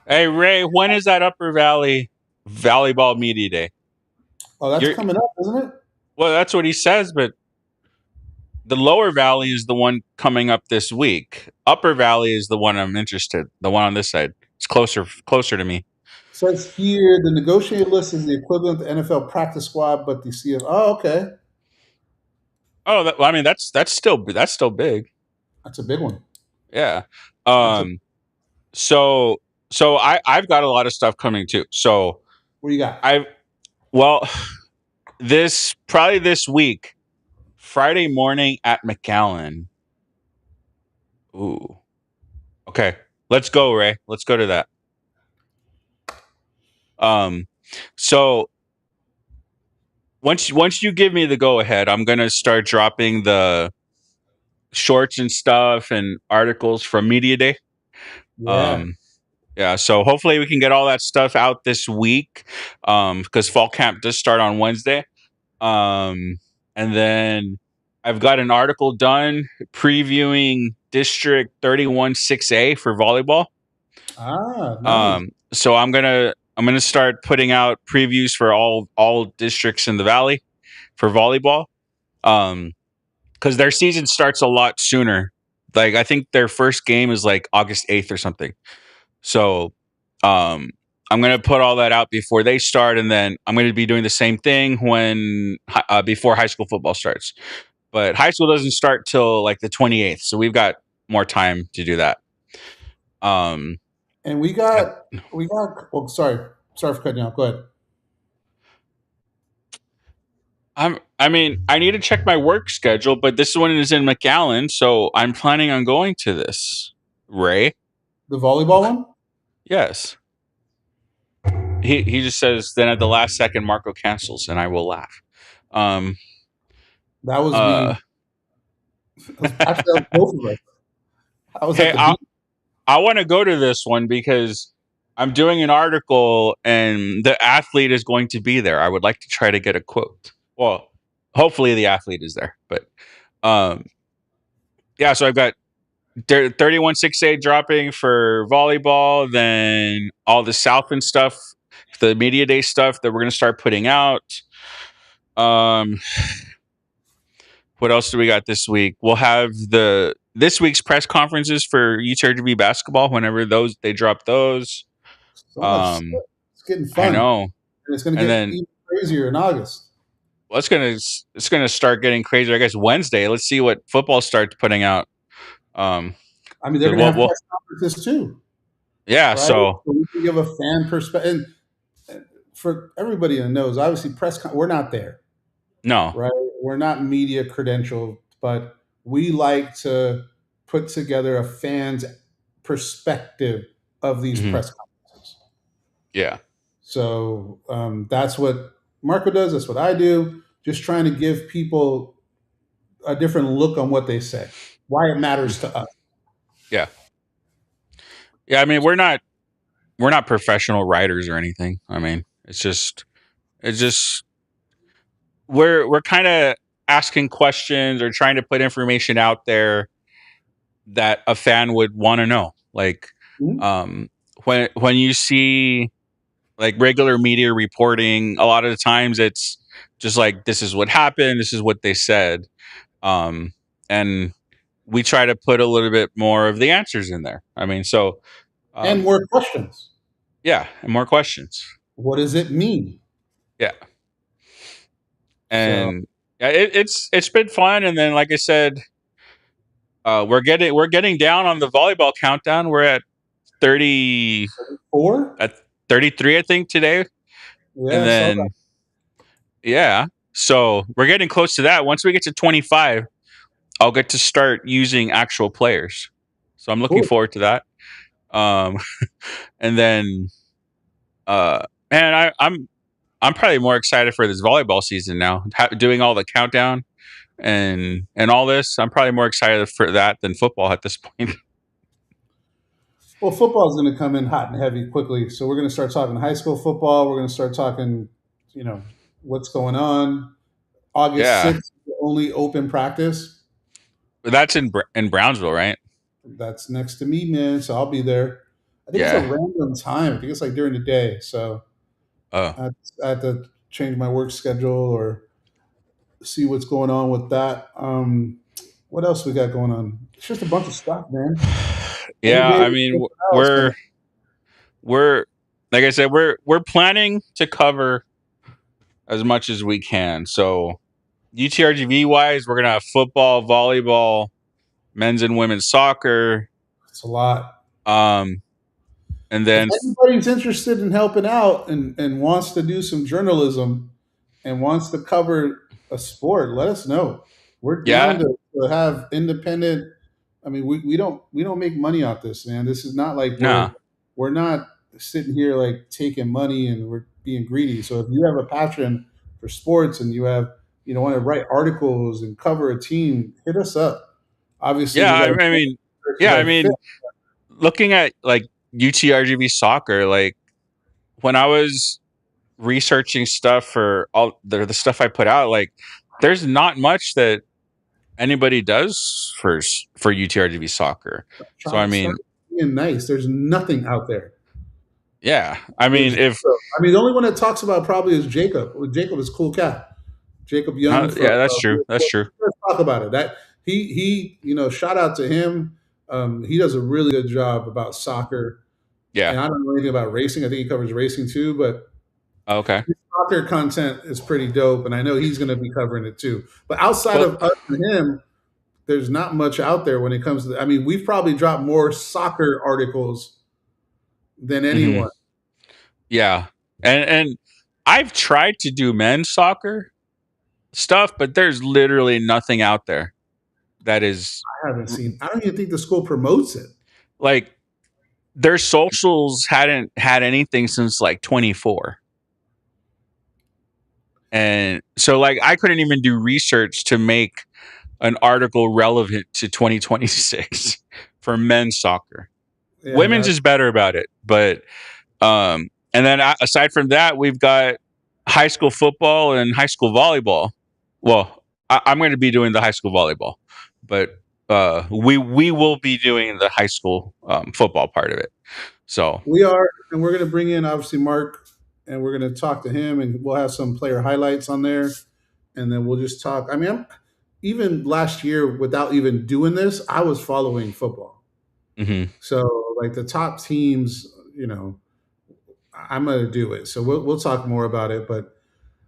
Hey, Ray, when is that Upper Valley Volleyball Media Day? Oh, that's coming up, isn't it? Well, that's what he says, but the Lower Valley is the one coming up this week. Upper Valley is the one I'm interested. The one on this side. It's closer to me. Says here the negotiated list is the equivalent to NFL practice squad, but the CF. Oh, okay. Oh, that's still big. That's a big one. Yeah. So I've got a lot of stuff coming too. So what do you got? This week, Friday morning at McAllen. Ooh. Okay. Let's go, Ray. Let's go to that. So once you give me the go ahead, I'm gonna start dropping the shorts and stuff and articles from Media Day. Yeah. So hopefully we can get all that stuff out this week. Because fall camp does start on Wednesday. And then I've got an article done previewing District 31-6A for volleyball. Nice. So I'm gonna start putting out previews for all districts in the valley for volleyball. Because their season starts a lot sooner. Like I think their first game is like August 8th or something. So I'm gonna put all that out before they start, and then I'm gonna be doing the same thing before high school football starts. But high school doesn't start till like the 28th, so we've got more time to do that. And we got. Oh, sorry for cutting you off. Go ahead. I need to check my work schedule, but this one is in McAllen, so I'm planning on going to this. Ray, the volleyball one. Yes. He just says then at the last second Marco cancels, and I will laugh. That was me. Actually, that was both of us. I want to go to this one because I'm doing an article, and the athlete is going to be there. I would like to try to get a quote. Well, hopefully the athlete is there, but yeah. So I've got 31-6A dropping for volleyball, then all the Southland stuff, the media day stuff that we're going to start putting out. What else do we got this week? We'll have this week's press conferences for UTRGV basketball whenever they drop those. So much stuff. It's getting fun. I know. And it's going to get even crazier in August. Well, it's gonna start getting crazier. I guess Wednesday. Let's see what football starts putting out. I mean, they're going to have press conferences too. Yeah, right? so we can give a fan perspective. And for everybody that knows, obviously, we're not there. No, right? We're not media credentialed, but we like to put together a fan's perspective of these press conferences. Yeah. So that's what Marco does. That's what I do. Just trying to give people a different look on what they say, why it matters to us. Yeah. Yeah. I mean, we're not professional writers or anything. I mean, it's just we're kind of asking questions or trying to put information out there that a fan would want to know. Like, when you see like regular media reporting, a lot of the times it's just like, this is what happened, this is what they said, and we try to put a little bit more of the answers in there. I mean, so and more questions. Yeah, and more questions. What does it mean? Yeah. And it's been fun. And then, like I said, we're getting down on the volleyball countdown. We're at 34, at 33, I think, today. Yeah, and then so we're getting close to that. Once we get to 25, I'll get to start using actual players. So I'm looking forward to that. And then man, I'm probably more excited for this volleyball season now. Doing all the countdown and all this, I'm probably more excited for that than football at this point. Well, football is going to come in hot and heavy quickly. So we're going to start talking high school football. We're going to start talking, what's going on. August 6th, the only open practice. That's in Brownsville, right? That's next to me, man. So I'll be there. I think it's a random time. I think it's like during the day. So I have to change my work schedule or see what's going on with that. What else we got going on? It's just a bunch of stuff, man. Yeah, I mean, we're like I said, we're planning to cover as much as we can. So UTRGV wise, we're gonna have football, volleyball, men's and women's soccer. It's a lot. And then if anybody's interested in helping out and wants to do some journalism and wants to cover a sport, let us know. We're down to have independent. I mean, we don't make money off this, man. This is not like we're not sitting here like taking money and we're being greedy. So if you have a passion for sports and you have want to write articles and cover a team, hit us up. Obviously, I mean, looking at like UTRGV soccer, like when I was researching stuff for all the stuff I put out, like there's not much that anybody does for UTRGV soccer. So I mean, being nice, there's nothing out there. Yeah, I mean, the only one that talks about probably is Jacob. Jacob is cool cat. Jacob Young. That's true. That's true. Let's talk about it. That he shout out to him. He does a really good job about soccer. Yeah. And I don't know anything about racing. I think he covers racing too, but okay. His soccer content is pretty dope, and I know he's going to be covering it too. But outside of us and him, there's not much out there when it comes to. I mean, we've probably dropped more soccer articles than anyone. Yeah, and I've tried to do men's soccer stuff, but there's literally nothing out there that is. I haven't seen. I don't even think the school promotes it. Like their socials hadn't had anything since like 24. And so like I couldn't even do research to make an article relevant to 2026 for men's soccer. Yeah, women's is better about it, but And then aside from that, we've got high school football and high school volleyball. Well, I'm going to be doing the high school volleyball, but we will be doing the high school football part of it. So we are, and we're going to bring in obviously Mark, and we're going to talk to him, and we'll have some player highlights on there, and then we'll just talk. I mean, even last year, without even doing this, I was following football. So like the top teams, you know, I'm going to do it. So we'll talk more about it, but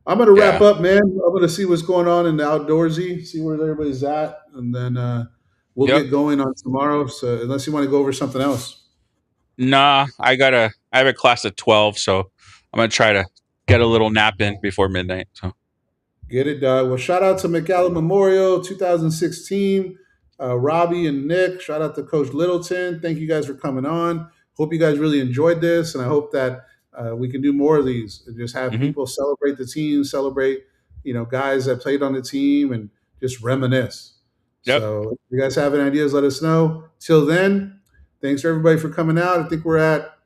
I'm going to wrap up, man. I'm going to see what's going on in the outdoorsy, see where everybody's at, and then we'll get going on tomorrow. So unless you want to go over something else. Nah, I have a class at 12, so I'm going to try to get a little nap in before midnight. So get it done. Well, shout out to McAllen Memorial 2016, Robbie and Nick. Shout out to Coach Littleton. Thank you guys for coming on. Hope you guys really enjoyed this, and I hope that we can do more of these and just have people celebrate the team, celebrate, you know, guys that played on the team, and just reminisce. So if you guys have any ideas, let us know. Till then, thanks for everybody for coming out. I think we're at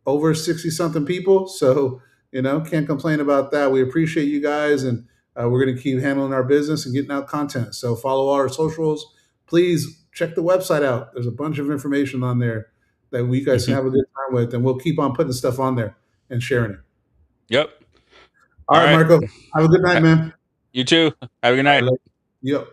over 60-something people, so, you know, can't complain about that. We appreciate you guys, and we're going to keep handling our business and getting out content. So follow our socials. Please check the website out. There's a bunch of information on there that we guys can have a good time with, and we'll keep on putting stuff on there and sharing it. Yep. All right, Marco. Have a good night, man. You too. Have a good night. Yep.